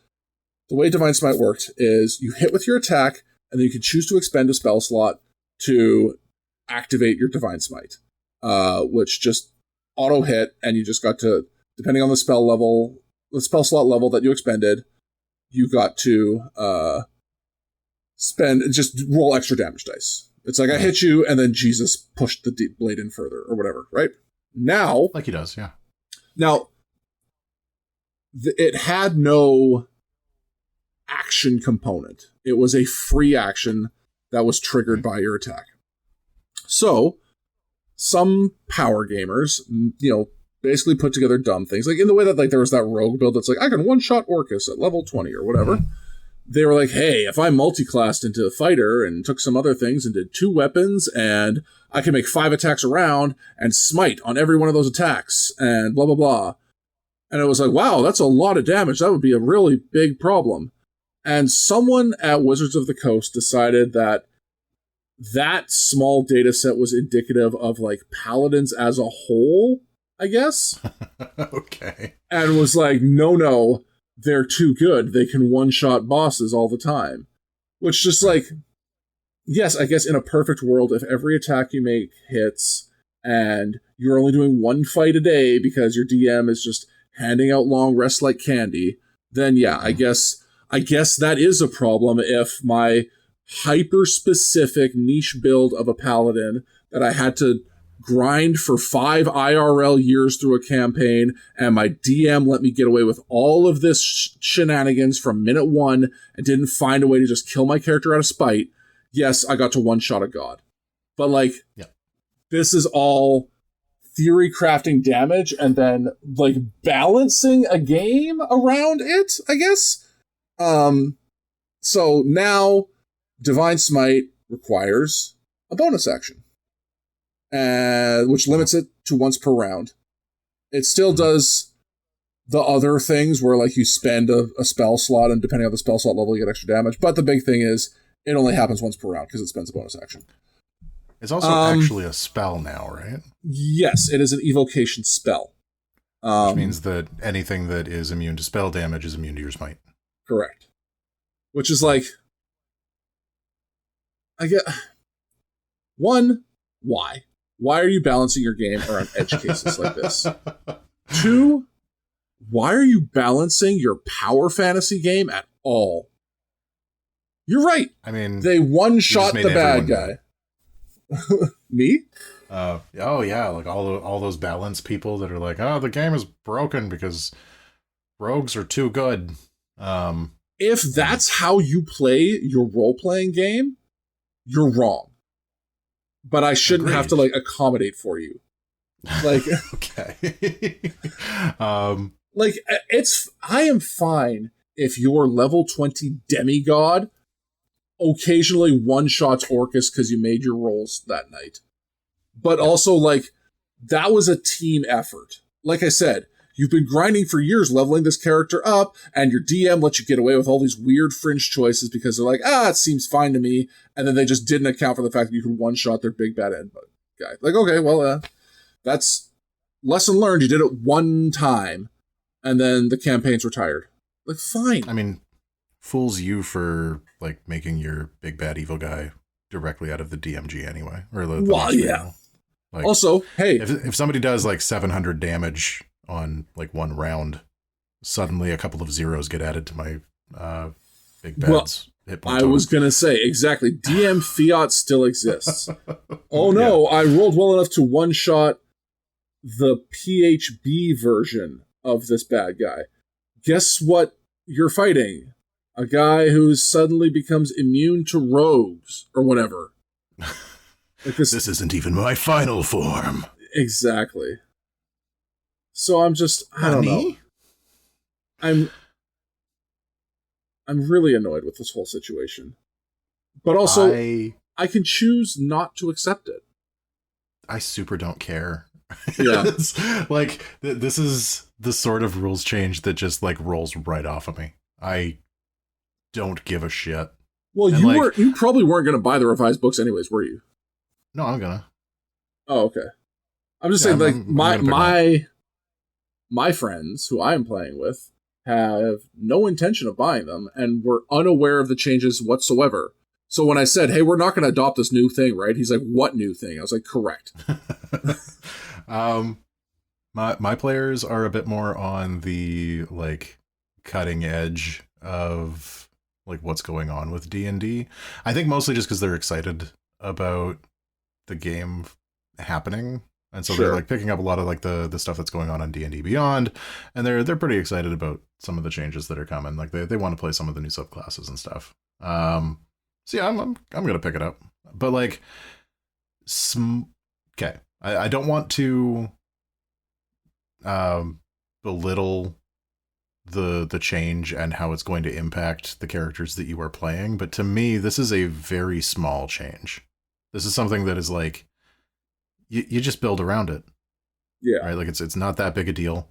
the way Divine Smite worked is you hit with your attack, and then you can choose to expend a spell slot to activate your Divine Smite, which just auto-hit, and you just got to, depending on the spell slot level that you expended, you got to just roll extra damage dice. It's like I hit you, and then Jesus pushed the blade in further, or whatever, right? Now... Like he does, yeah. Now, it had no action component. It was a free action that was triggered by your attack. So, some power gamers, basically put together dumb things. Like in the way that there was that rogue build that's like, I can one-shot Orcus at level 20 or whatever. They were like, hey, if I multi-classed into fighter and took some other things and did 2 weapons and I can make 5 attacks around and smite on every one of those attacks and blah, blah, blah. And it was like, wow, that's a lot of damage. That would be a really big problem. And someone at Wizards of the Coast decided that small data set was indicative of like Paladins as a whole, I guess. Okay. And was like, no, they're too good. They can one-shot bosses all the time. Which just like, yes, I guess in a perfect world, if every attack you make hits and you're only doing 1 fight a day because your DM is just handing out long rests like candy, then yeah, I guess that is a problem if my hyper-specific niche build of a paladin that I had to grind for 5 IRL years through a campaign, and my DM let me get away with all of this shenanigans from minute 1 and didn't find a way to just kill my character out of spite, yes, I got to one-shot a god. But, like, this is all theory crafting damage and then, like, balancing a game around it, I guess? So now, Divine Smite requires a bonus action, which limits it to once per round. It still does the other things where, like, you spend a spell slot, and depending on the spell slot level, you get extra damage. But the big thing is, it only happens once per round because it spends a bonus action. It's also actually a spell now, right? Yes, it is an evocation spell. Which means that anything that is immune to spell damage is immune to your smite. Correct. Which is like, I get, one, why? Why are you balancing your game around edge cases like this? 2, why are you balancing your power fantasy game at all? You're right. I mean, they one-shot the bad guy. Me? Oh yeah, like all those balance people that are like, oh, the game is broken because rogues are too good. If that's how you play your role-playing game, you're wrong. But I shouldn't have to, like, accommodate for you. Like, okay. Like, I am fine if your level 20 demigod occasionally one-shots Orcus because you made your rolls that night. But also, like, that was a team effort. Like I said, you've been grinding for years leveling this character up, and your DM lets you get away with all these weird fringe choices because they're like, it seems fine to me, and then they just didn't account for the fact that you could one-shot their big bad end guy. Like, okay, well, that's lesson learned. You did it one time, and then the campaign's retired. Like, fine. I mean, fools you for, like, making your big bad evil guy directly out of the DMG anyway. Or yeah. Like, also, hey. If somebody does, like, 700 damage on, like, one round, suddenly a couple of zeros get added to my big bad's hit point. I was going to say, exactly. DM Fiat still exists. Oh, no, I rolled well enough to one-shot the PHB version of this bad guy. Guess what you're fighting? A guy who suddenly becomes immune to rogues, or whatever. Like this isn't even my final form. Exactly. So I'm just, I don't know. I'm really annoyed with this whole situation. But also, I can choose not to accept it. I super don't care. Yeah. Like, this is the sort of rules change that just, like, rolls right off of me. I don't give a shit. Well, you probably weren't going to buy the revised books anyways, were you? No, I'm gonna. Oh, okay. I'm just saying, like, my friends who I am playing with have no intention of buying them and were unaware of the changes whatsoever. So when I said, hey, we're not going to adopt this new thing, right? He's like, what new thing? I was like, correct. My players are a bit more on the, like, cutting edge of, like, what's going on with D&D. I think mostly just because they're excited about the game happening, and so they're, like, picking up a lot of, like, the stuff that's going on D&D Beyond, and they're pretty excited about some of the changes that are coming. Like, they want to play some of the new subclasses and stuff. So yeah, I'm gonna pick it up, but, like, okay, I don't want to belittle the change and how it's going to impact the characters that you are playing, but to me, this is a very small change. This is something that is, like, you just build around it. Yeah. Right? Like, it's not that big a deal.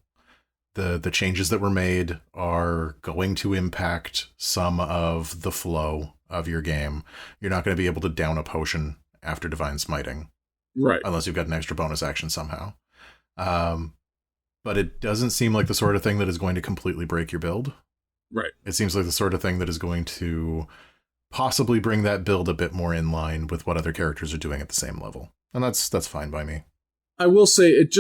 The changes that were made are going to impact some of the flow of your game. You're not going to be able to down a potion after Divine Smiting. Right. Unless you've got an extra bonus action somehow. But it doesn't seem like the sort of thing that is going to completely break your build. Right. It seems like the sort of thing that is going to possibly bring that build a bit more in line with what other characters are doing at the same level. And that's fine by me. I will say it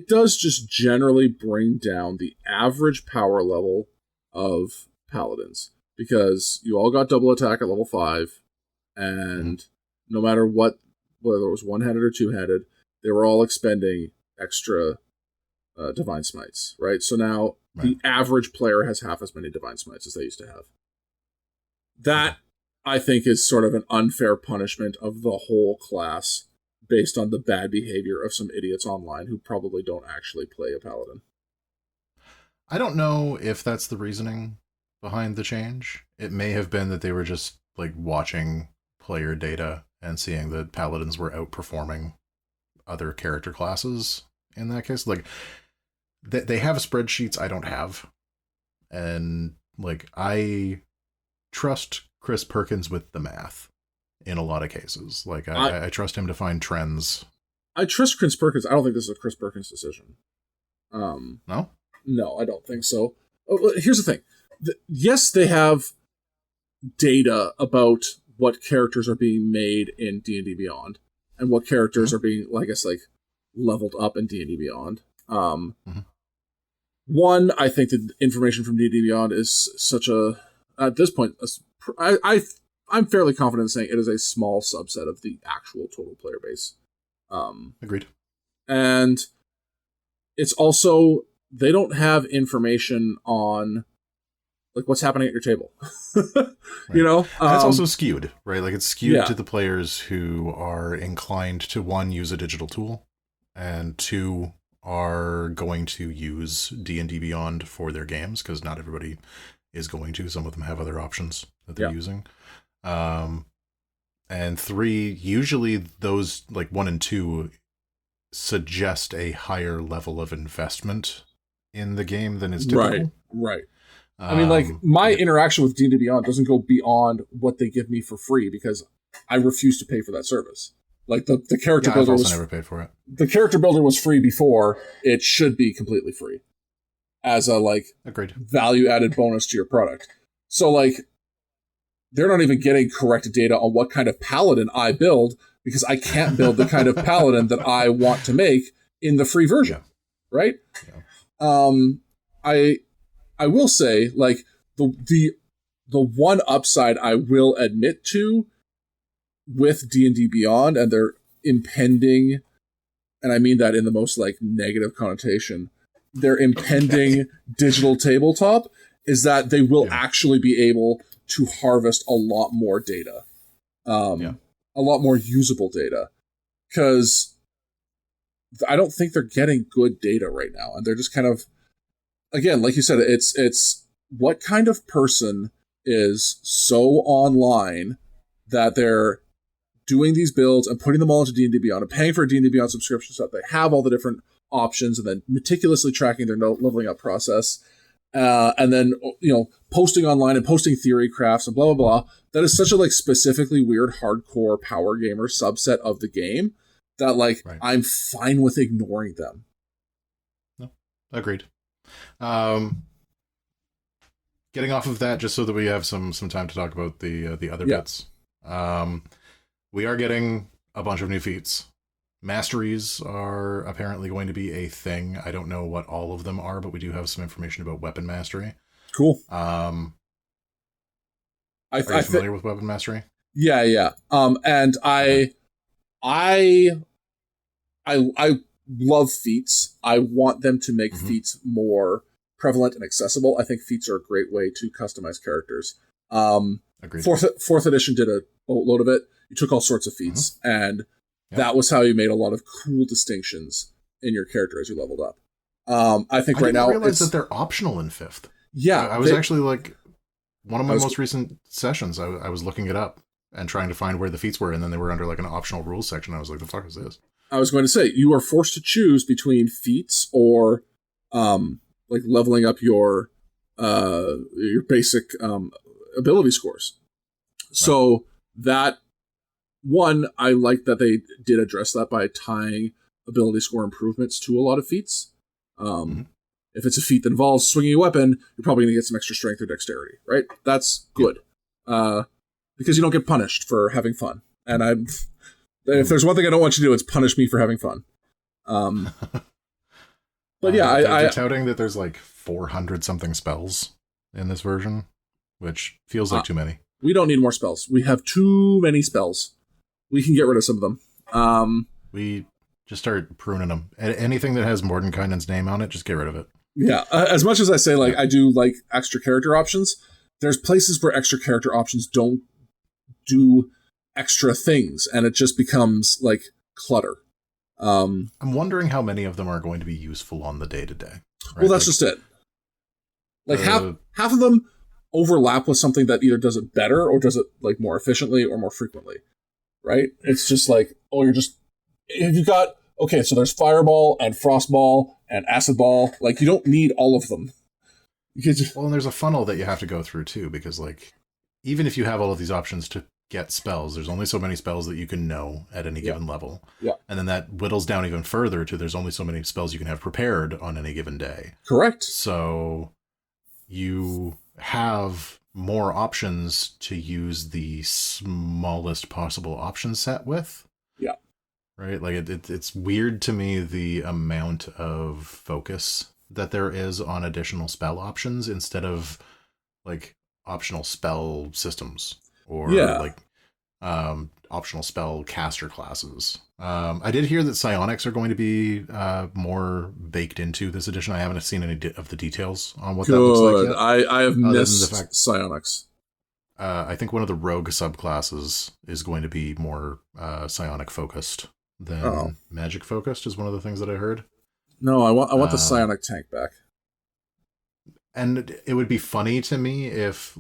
does just generally bring down the average power level of paladins, because you all got double attack at level 5. and no matter whether it was one-handed or two-handed, they were all expending extra divine smites, right? So now the average player has half as many divine smites as they used to have. That, I think, is sort of an unfair punishment of the whole class based on the bad behavior of some idiots online who probably don't actually play a paladin. I don't know if that's the reasoning behind the change. It may have been that they were just like watching player data and seeing that paladins were outperforming other character classes in that case. Like, they have spreadsheets I don't have. And, like, I trust Chris Perkins with the math in a lot of cases. Like, I trust him to find trends. I trust Chris Perkins. I don't think this is a Chris Perkins decision. No? No, I don't think so. Here's the thing. Yes, they have data about what characters are being made in D&D Beyond and what characters are being, I guess, like, leveled up in D&D Beyond. One, I think the information from D&D Beyond is such a, at this point, I'm fairly confident in saying it is a small subset of the actual total player base. Agreed. And it's also, they don't have information on, like, what's happening at your table. You know? And it's also skewed, right? Like, it's skewed to the players who are inclined to, one, use a digital tool, and two, are going to use D&D Beyond for their games, because not everybody is going to. Some of them have other options that they're using. And three, usually those, like, 1 and 2 suggest a higher level of investment in the game than is typical. Right. I mean, like, my interaction with D&D Beyond doesn't go beyond what they give me for free, because I refuse to pay for that service. Like, the character builder I've also never paid for it. The character builder was free before. It should be completely free as a, like, agreed, value-added bonus to your product. So, like, they're not even getting correct data on what kind of paladin I build, because I can't build the kind of paladin that I want to make in the free version, right? Yeah. I will say, like, the one upside I will admit to with D&D Beyond and their impending, and I mean that in the most, like, negative connotation, their impending digital tabletop, is that they will actually be able to harvest a lot more data. A lot more usable data. Because I don't think they're getting good data right now. And they're just kind of, again, like you said, it's what kind of person is so online that they're doing these builds and putting them all into D&D Beyond and paying for a D&D Beyond subscription so that they have all the different options and then meticulously tracking their leveling up process. And then, you know, posting online and posting theory crafts and blah, blah, blah. That is such a, like, specifically weird hardcore power gamer subset of the game that, like, I'm fine with ignoring them. No, agreed. Getting off of that, just so that we have some time to talk about the other bits. We are getting a bunch of new feats. Masteries are apparently going to be a thing. I don't know what all of them are, but we do have some information about weapon mastery. Cool. Are you familiar with weapon mastery? Yeah. And I love feats. I want them to make feats more prevalent and accessible. I think feats are a great way to customize characters. Agreed. Fourth edition did a boatload of it. You took all sorts of feats, and that was how you made a lot of cool distinctions in your character as you leveled up. I think right now I didn't realize that they're optional in 5th. Yeah, I was actually, like, one of my most recent sessions, I was looking it up and trying to find where the feats were, and then they were under, like, an optional rules section. I was like, the fuck is this? I was going to say, you are forced to choose between feats or, like, leveling up your basic ability scores. So that, one, I like that they did address that by tying ability score improvements to a lot of feats. If it's a feat that involves swinging a weapon, you're probably going to get some extra strength or dexterity, right? That's good. Because you don't get punished for having fun. And if there's one thing I don't want you to do, it's punish me for having fun. But yeah, they're touting that there's like 400 something spells in this version, which feels like too many. We don't need more spells. We have too many spells. We can get rid of some of them. We just start pruning them. Anything that has Mordenkainen's name on it, just get rid of it. Yeah, as much as I say, like, I do like extra character options, there's places where extra character options don't do extra things, and it just becomes, like, clutter. I'm wondering how many of them are going to be useful on the day-to-day. Right? Well, that's just it. Like, half of them overlap with something that either does it better or does it, like, more efficiently or more frequently, right? It's just like, if you got, okay, so there's Fireball and Frostball and Acid Ball. Like, you don't need all of them. Well, and there's a funnel that you have to go through, too, because, like, even if you have all of these options to get spells, there's only so many spells that you can know at any given level. Yeah. And then that whittles down even further to there's only so many spells you can have prepared on any given day. Correct. So you have more options to use the smallest possible option set with. Yeah. Right? Like, it's weird to me the amount of focus that there is on additional spell options instead of, like, optional spell systems or, like, optional spell caster classes. I did hear that psionics are going to be more baked into this edition. I haven't seen any of the details on what that looks like yet. I have missed psionics. I think one of the rogue subclasses is going to be more psionic focused than magic focused, is one of the things that I heard. No, I want the psionic tank back. And it would be funny to me if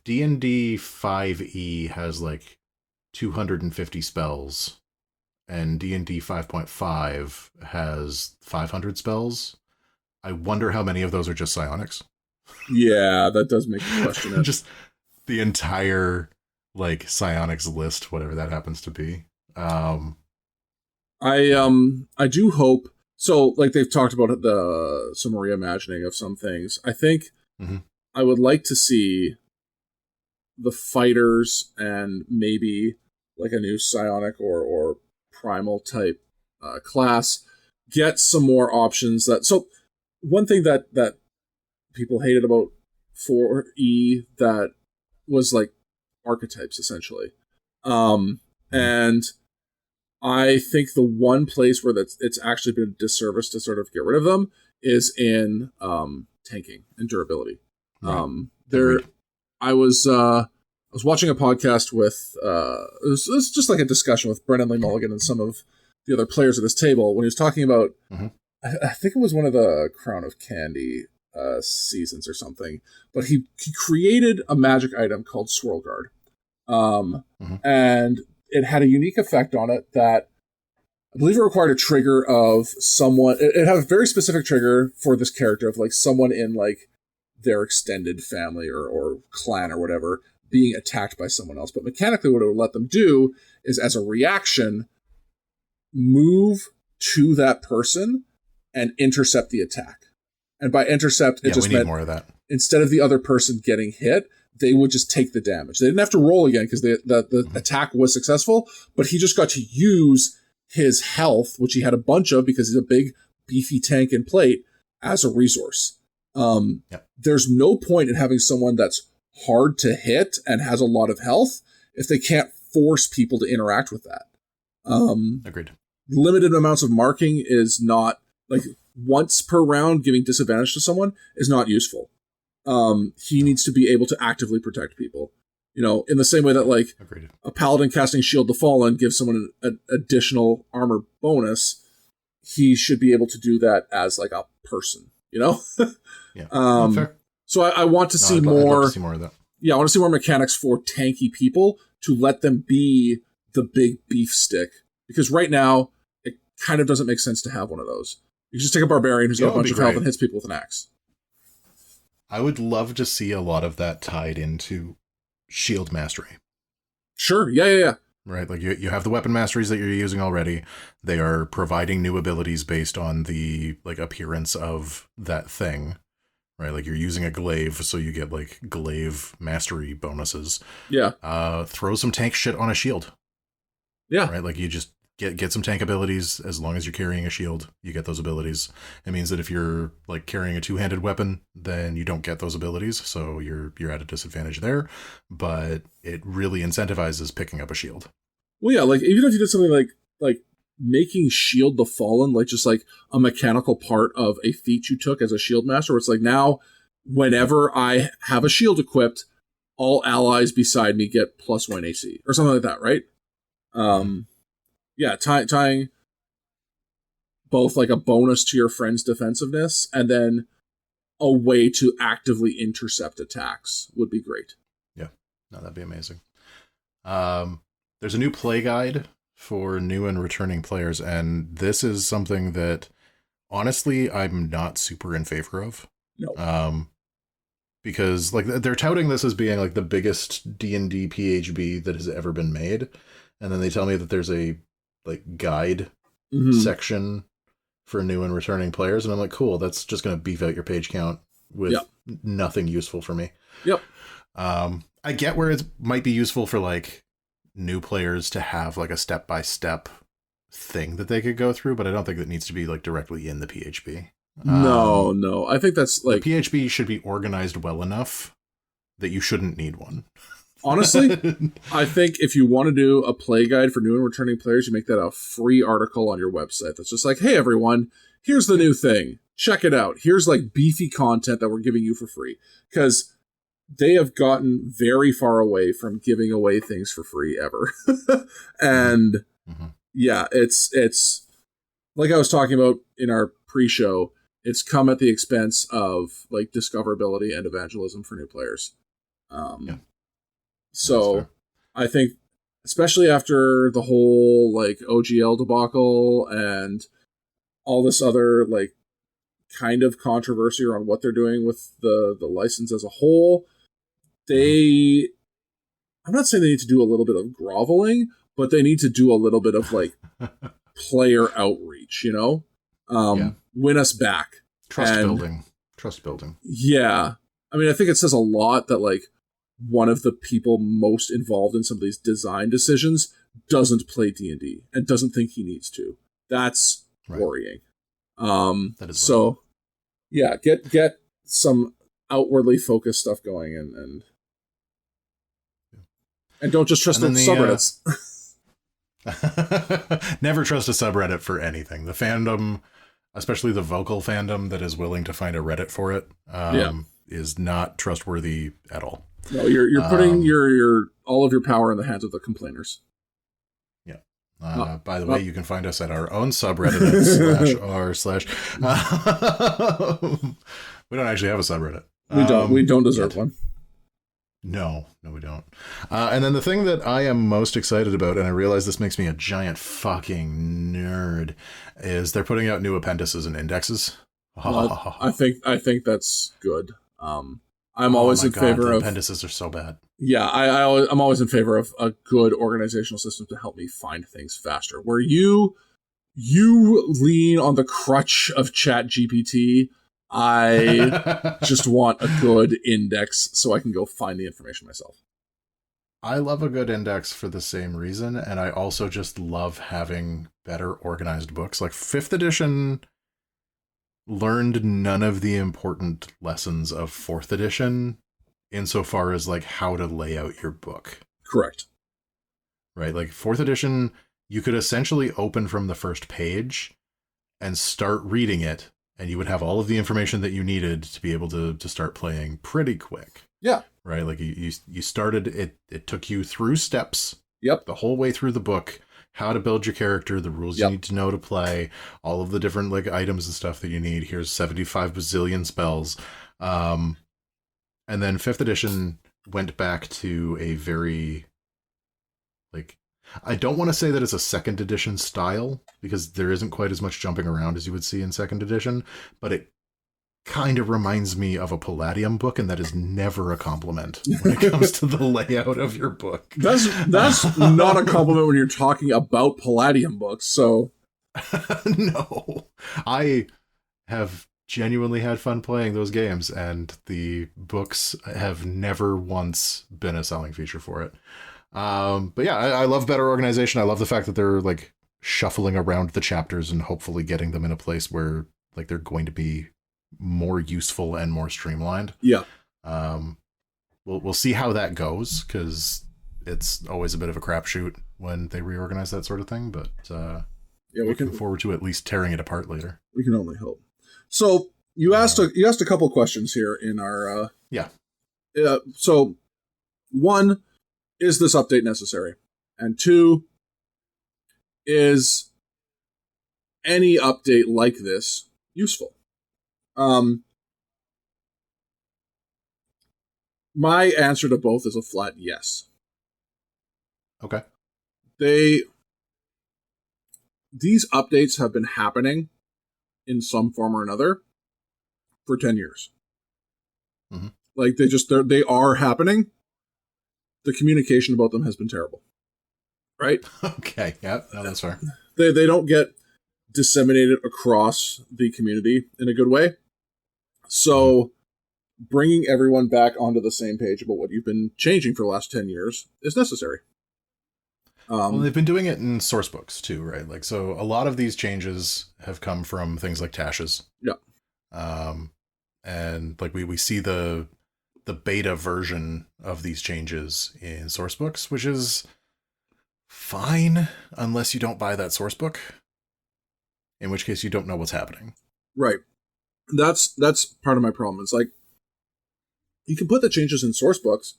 D&D 5e has, like, 250 spells and D&D 5.5 has 500 spells, I wonder how many of those are just psionics. Yeah, that does make me question it. Just the entire, like, psionics list, whatever that happens to be. I do hope so. Like, they've talked about some reimagining of some things. I think I would like to see the fighters and maybe, like, a new psionic or primal type class get some more options. So one thing that people hated about 4E that was, like, archetypes essentially, and I think the one place where it's actually been a disservice to sort of get rid of them is in tanking and durability. Right. I was watching a podcast with it was just like a discussion with Brennan Lee Mulligan and some of the other players at this table when he was talking about I think it was one of the Crown of Candy seasons or something, but he created a magic item called Swirl Guard, and it had a unique effect on it that I believe it required a trigger of someone. It had a very specific trigger for this character of, like, someone in, like, their extended family or clan or whatever being attacked by someone else. But mechanically, what it would let them do is, as a reaction, move to that person and intercept the attack. And by intercept, it just meant more of that. Instead of the other person getting hit, they would just take the damage. They didn't have to roll again because the attack was successful, but he just got to use his health, which he had a bunch of because he's a big, beefy tank and plate, as a resource. There's no point in having someone that's hard to hit and has a lot of health if they can't force people to interact with that. Agreed. Limited amounts of marking is not, like, once per round giving disadvantage to someone is not useful. He needs to be able to actively protect people. You know, in the same way that, like, Agreed. A paladin casting Shield the Fallen gives someone an additional armor bonus, he should be able to do that as, like, a person, you know? Yeah. Fair. So I want to see more. I'd love to see more of that. Yeah, I want to see more mechanics for tanky people to let them be the big beef stick. Because right now, it kind of doesn't make sense to have one of those. You just take a barbarian who's got a bunch of health and hits people with an axe. I would love to see a lot of that tied into shield mastery. Sure, yeah. Right, like you have the weapon masteries that you're using already. They are providing new abilities based on the, like, appearance of that thing. Right, like you're using a glaive, so you get, like, glaive mastery bonuses. Yeah. Throw some tank shit on a shield. Yeah. Right, like you just get some tank abilities. As long as you're carrying a shield, you get those abilities. It means that if you're like carrying a two-handed weapon, then you don't get those abilities, so you're at a disadvantage there. But it really incentivizes picking up a shield. Well, yeah, like even if you did something like making Shield the Fallen like just like a mechanical part of a feat you took as a shield master, where it's like now whenever I have a shield equipped, all allies beside me get +1 AC or something like that, right? Yeah, tying both like a bonus to your friend's defensiveness and then a way to actively intercept attacks would be great. Yeah, no, that'd be amazing. There's a new play guide for new and returning players, and this is something that honestly I'm not super in favor of. No. Because like they're touting this as being like the biggest D&D PHB that has ever been made, and then they tell me that there's a like guide section for new and returning players, and I'm like, cool, that's just going to beef out your page count with nothing useful for me. Yep. I get where it might be useful for like new players to have like a step-by-step thing that they could go through, but I don't think it needs to be like directly in the PHB. No. I think that's like the PHB should be organized well enough that you shouldn't need one. Honestly, I think if you want to do a play guide for new and returning players, you make that a free article on your website. That's just like, hey, everyone, here's the new thing. Check it out. Here's like beefy content that we're giving you for free. Because they have gotten very far away from giving away things for free ever. And yeah, it's like I was talking about in our pre-show, it's come at the expense of like discoverability and evangelism for new players. So I think, especially after the whole like OGL debacle and all this other like kind of controversy around what they're doing with the license as a whole, I'm not saying they need to do a little bit of groveling, but they need to do a little bit of like player outreach, you know? Win us back. Trust building. Yeah. I mean, I think it says a lot that like one of the people most involved in some of these design decisions doesn't play D&D and doesn't think he needs to. That's worrying. That is so right. Yeah, get some outwardly focused stuff going and don't just trust the subreddits. Never trust a subreddit for anything. The fandom, especially the vocal fandom that is willing to find a Reddit for it, is not trustworthy at all. No, you're putting your all of your power in the hands of the complainers. Yeah. By the way, you can find us at our own subreddit at /r/. We don't actually have a subreddit. We don't deserve one. No, we don't. And then the thing that I am most excited about, and I realize this makes me a giant fucking nerd, is they're putting out new appendices and indexes. Well, I think that's good. I'm always in favor of appendices are so bad. Yeah, I'm always in favor of a good organizational system to help me find things faster. Where you lean on the crutch of ChatGPT, I just want a good index so I can go find the information myself. I love a good index for the same reason, and I also just love having better organized books. Like 5th edition learned none of the important lessons of 4th edition insofar as like how to lay out your book. Correct. Right? Like 4th edition, you could essentially open from the first page and start reading it, and you would have all of the information that you needed to be able to start playing pretty quick. Yeah. Right? Like you started, it took you through steps. Yep. The whole way through the book, how to build your character, the rules you need to know to play, all of the different like items and stuff that you need. Here's 75 bazillion spells. And then 5th edition went back to a very like, I don't want to say that it's a 2nd edition style because there isn't quite as much jumping around as you would see in 2nd edition, but it kind of reminds me of a Palladium book, and that is never a compliment when it comes to the layout of your book. That's not a compliment when you're talking about Palladium books, so... No. I have genuinely had fun playing those games, and the books have never once been a selling feature for it. But yeah, I love better organization. I love the fact that they're like shuffling around the chapters and hopefully getting them in a place where like they're going to be more useful and more streamlined. Yeah. We'll see how that goes, because it's always a bit of a crapshoot when they reorganize that sort of thing. But we looking forward to at least tearing it apart later. We can only hope. So you asked a couple questions here in our so one, is this update necessary? And two, is any update like this useful? My answer to both is a flat yes. Okay. These updates have been happening in some form or another for 10 years. Mm-hmm. Like they are happening. The communication about them has been terrible. Right? Okay. Yeah, no, that's fair. They don't get disseminated across the community in a good way. So bringing everyone back onto the same page about what you've been changing for the last 10 years is necessary. Well, they've been doing it in source books too, right? Like, so a lot of these changes have come from things like Tasha's. Yeah. And like we see the beta version of these changes in source books, which is fine unless you don't buy that source book, in which case you don't know what's happening. Right. That's part of my problem. It's like, you can put the changes in source books,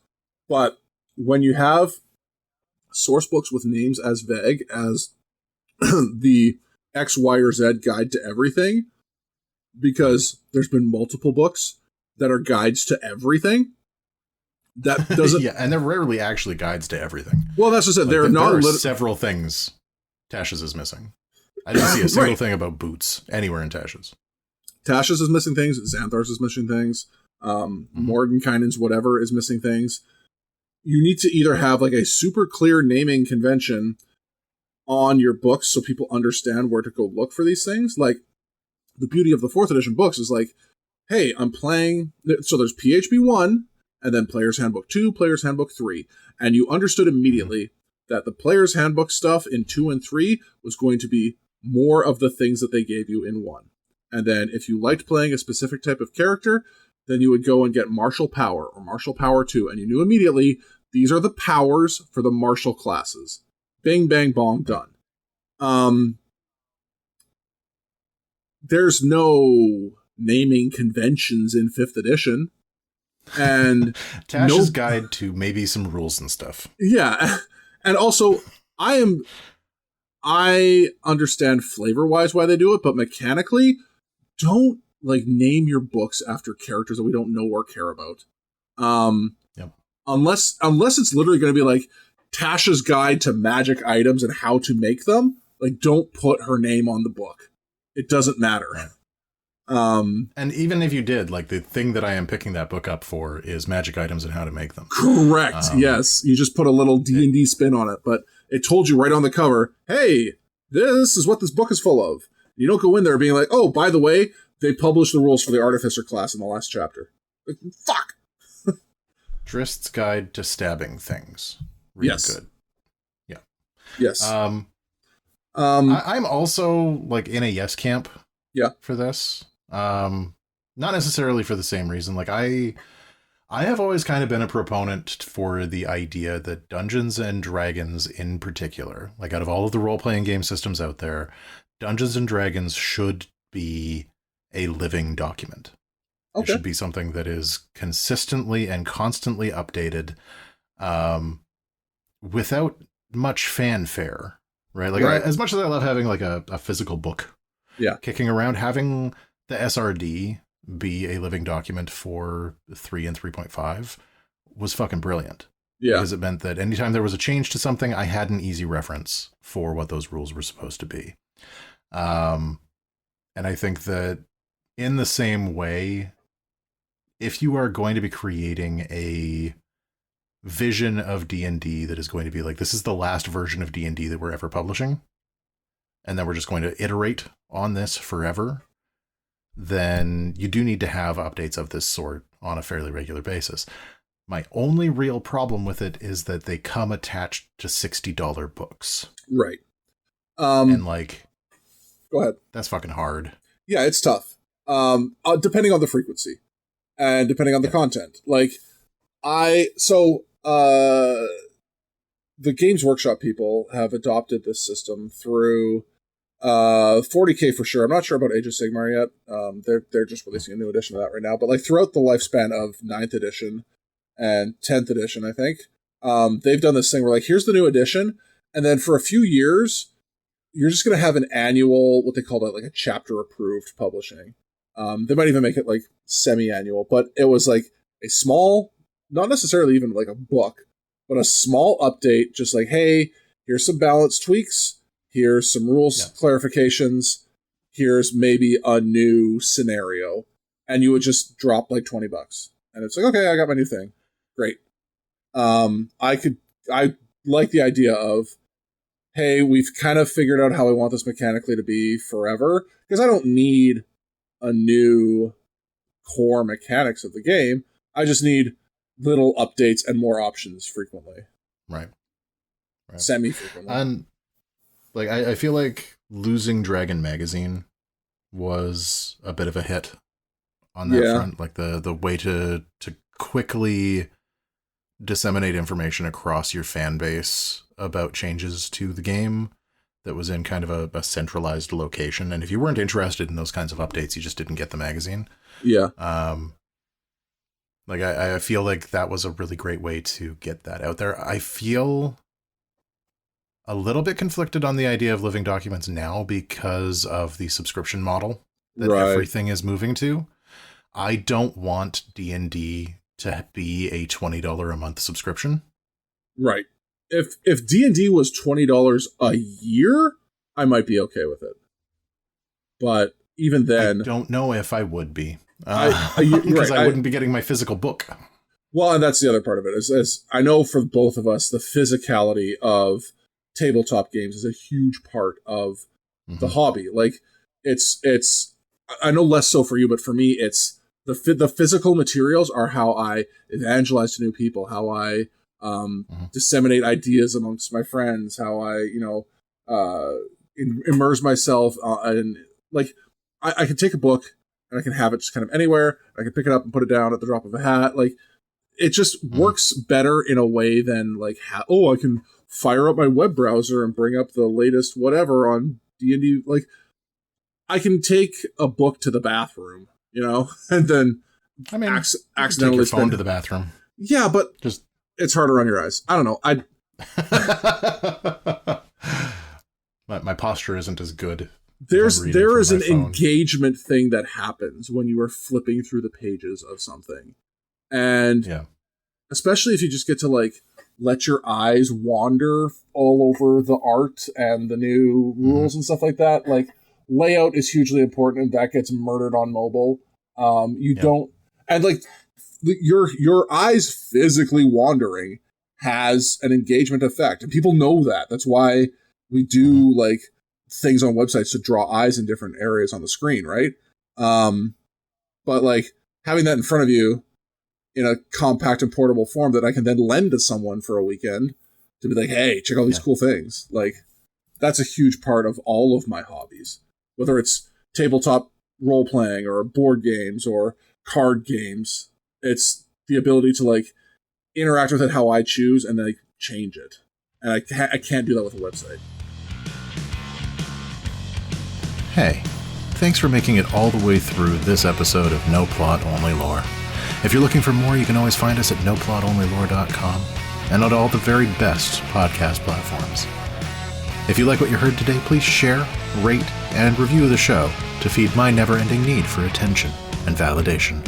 but when you have source books with names as vague as the X, Y, or Z guide to everything, because there's been multiple books that are guides to everything, that doesn't... Yeah, and they're rarely actually guides to everything. Well, that's just it. Like, there are several things Tasha's is missing. I didn't see a single thing about boots anywhere in Tasha's. Tasha's is missing things. Xanthar's is missing things. Mordenkainen's whatever is missing things. You need to either have like a super clear naming convention on your books so people understand where to go look for these things. Like, the beauty of the 4th edition books is like, hey, I'm playing... So there's PHB 1, and then Player's Handbook 2, Player's Handbook 3. And you understood immediately that the Player's Handbook stuff in 2 and 3 was going to be more of the things that they gave you in 1. And then if you liked playing a specific type of character, then you would go and get Martial Power or Martial Power 2. And you knew immediately, these are the powers for the martial classes. Bing, bang, bong, done. There's no naming conventions in 5th edition. And Tasha's guide to maybe some rules and stuff. Yeah. And also, I understand flavor-wise why they do it, but mechanically, don't like name your books after characters that we don't know or care about. Unless it's literally going to be like Tasha's guide to magic items and how to make them. Like, don't put her name on the book. It doesn't matter. Right. And even if you did, like, the thing that I am picking that book up for is magic items and how to make them. Correct. Yes. You just put a little D&D spin on it, but it told you right on the cover, hey, this is what this book is full of. You don't go in there being like, oh, by the way, they published the rules for the Artificer class in the last chapter. Like, fuck. Drist's Guide to Stabbing Things. Really good. Yeah. Yes. I'm also like in a yes camp. Yeah. For this. Not necessarily for the same reason. Like I have always kind of been a proponent for the idea that Dungeons and Dragons in particular, like out of all of the role-playing game systems out there, Dungeons and Dragons should be a living document. Okay. It should be something that is consistently and constantly updated, without much fanfare, right? Like as much as I love having like a physical book kicking around, having the SRD be a living document for 3 and 3.5 was fucking brilliant. Yeah. Because it meant that anytime there was a change to something, I had an easy reference for what those rules were supposed to be. And I think that in the same way, if you are going to be creating a vision of D&D that is going to be like, this is the last version of D&D that we're ever publishing, and then we're just going to iterate on this forever, then you do need to have updates of this sort on a fairly regular basis. My only real problem with it is that they come attached to $60 books. Right. And like, go ahead. That's fucking hard. Yeah, it's tough. Depending on the frequency and depending on the content. Like, the Games Workshop people have adopted this system through 40K for sure. I'm not sure about Age of Sigmar yet. They're just releasing a new edition of that right now. But like throughout the lifespan of 9th edition and 10th edition, I think, they've done this thing where like, here's the new edition. And then for a few years, you're just going to have an annual, what they call it, like a chapter approved publishing. They might even make it like semi-annual, but it was like a small, not necessarily even like a book, but a small update, just like, hey, here's some balance tweaks, here's some rules clarifications, here's maybe a new scenario, and you would just drop like $20, and it's like, okay, I got my new thing, great. I like the idea of, hey, we've kind of figured out how I want this mechanically to be forever, because I don't need a new core mechanics of the game. I just need little updates and more options frequently. Right. Semi-frequently. And like I feel like losing Dragon Magazine was a bit of a hit on that front. Like the way to quickly disseminate information across your fan base about changes to the game that was in kind of a centralized location. And if you weren't interested in those kinds of updates, you just didn't get the magazine. Yeah. Like I feel like that was a really great way to get that out there. I feel a little bit conflicted on the idea of living documents now because of the subscription model that everything is moving to. I don't want D&D to be a $20 a month subscription. Right. If D&D was $20 a year, I might be okay with it. But even then, I don't know if I would be. Because I wouldn't be getting my physical book. Well, and that's the other part of it. Is I know for both of us, the physicality of tabletop games is a huge part of the hobby. Like, it's. I know less so for you, but for me, it's the physical materials are how I evangelize to new people, how I disseminate ideas amongst my friends, how I immerse myself in, like, I can take a book and I can have it just kind of anywhere. I can pick it up and put it down at the drop of a hat. Like, it just works better in a way than like, I can fire up my web browser and bring up the latest whatever on D&D. Like, I can take a book to the bathroom, and then accidentally take your phone to the bathroom. Yeah, but it's harder on your eyes. I don't know. My posture isn't as good. There is an engagement thing that happens when you are flipping through the pages of something. And especially if you just get to like let your eyes wander all over the art and the new rules and stuff like that. Like, layout is hugely important, and that gets murdered on mobile. Don't, and like your eyes physically wandering has an engagement effect, and people know that. That's why we do like things on websites to draw eyes in different areas on the screen, right? But like having that in front of you in a compact and portable form that I can then lend to someone for a weekend to be like, hey, check out these cool things. Like, that's a huge part of all of my hobbies, whether it's tabletop role-playing or board games or card games. It's the ability to like interact with it how I choose and then like change it. And I can't do that with a website. Hey, thanks for making it all the way through this episode of No Plot, Only Lore. If you're looking for more, you can always find us at noplotonlylore.com and on all the very best podcast platforms. If you like what you heard today, please share, rate, and review the show to feed my never-ending need for attention and validation.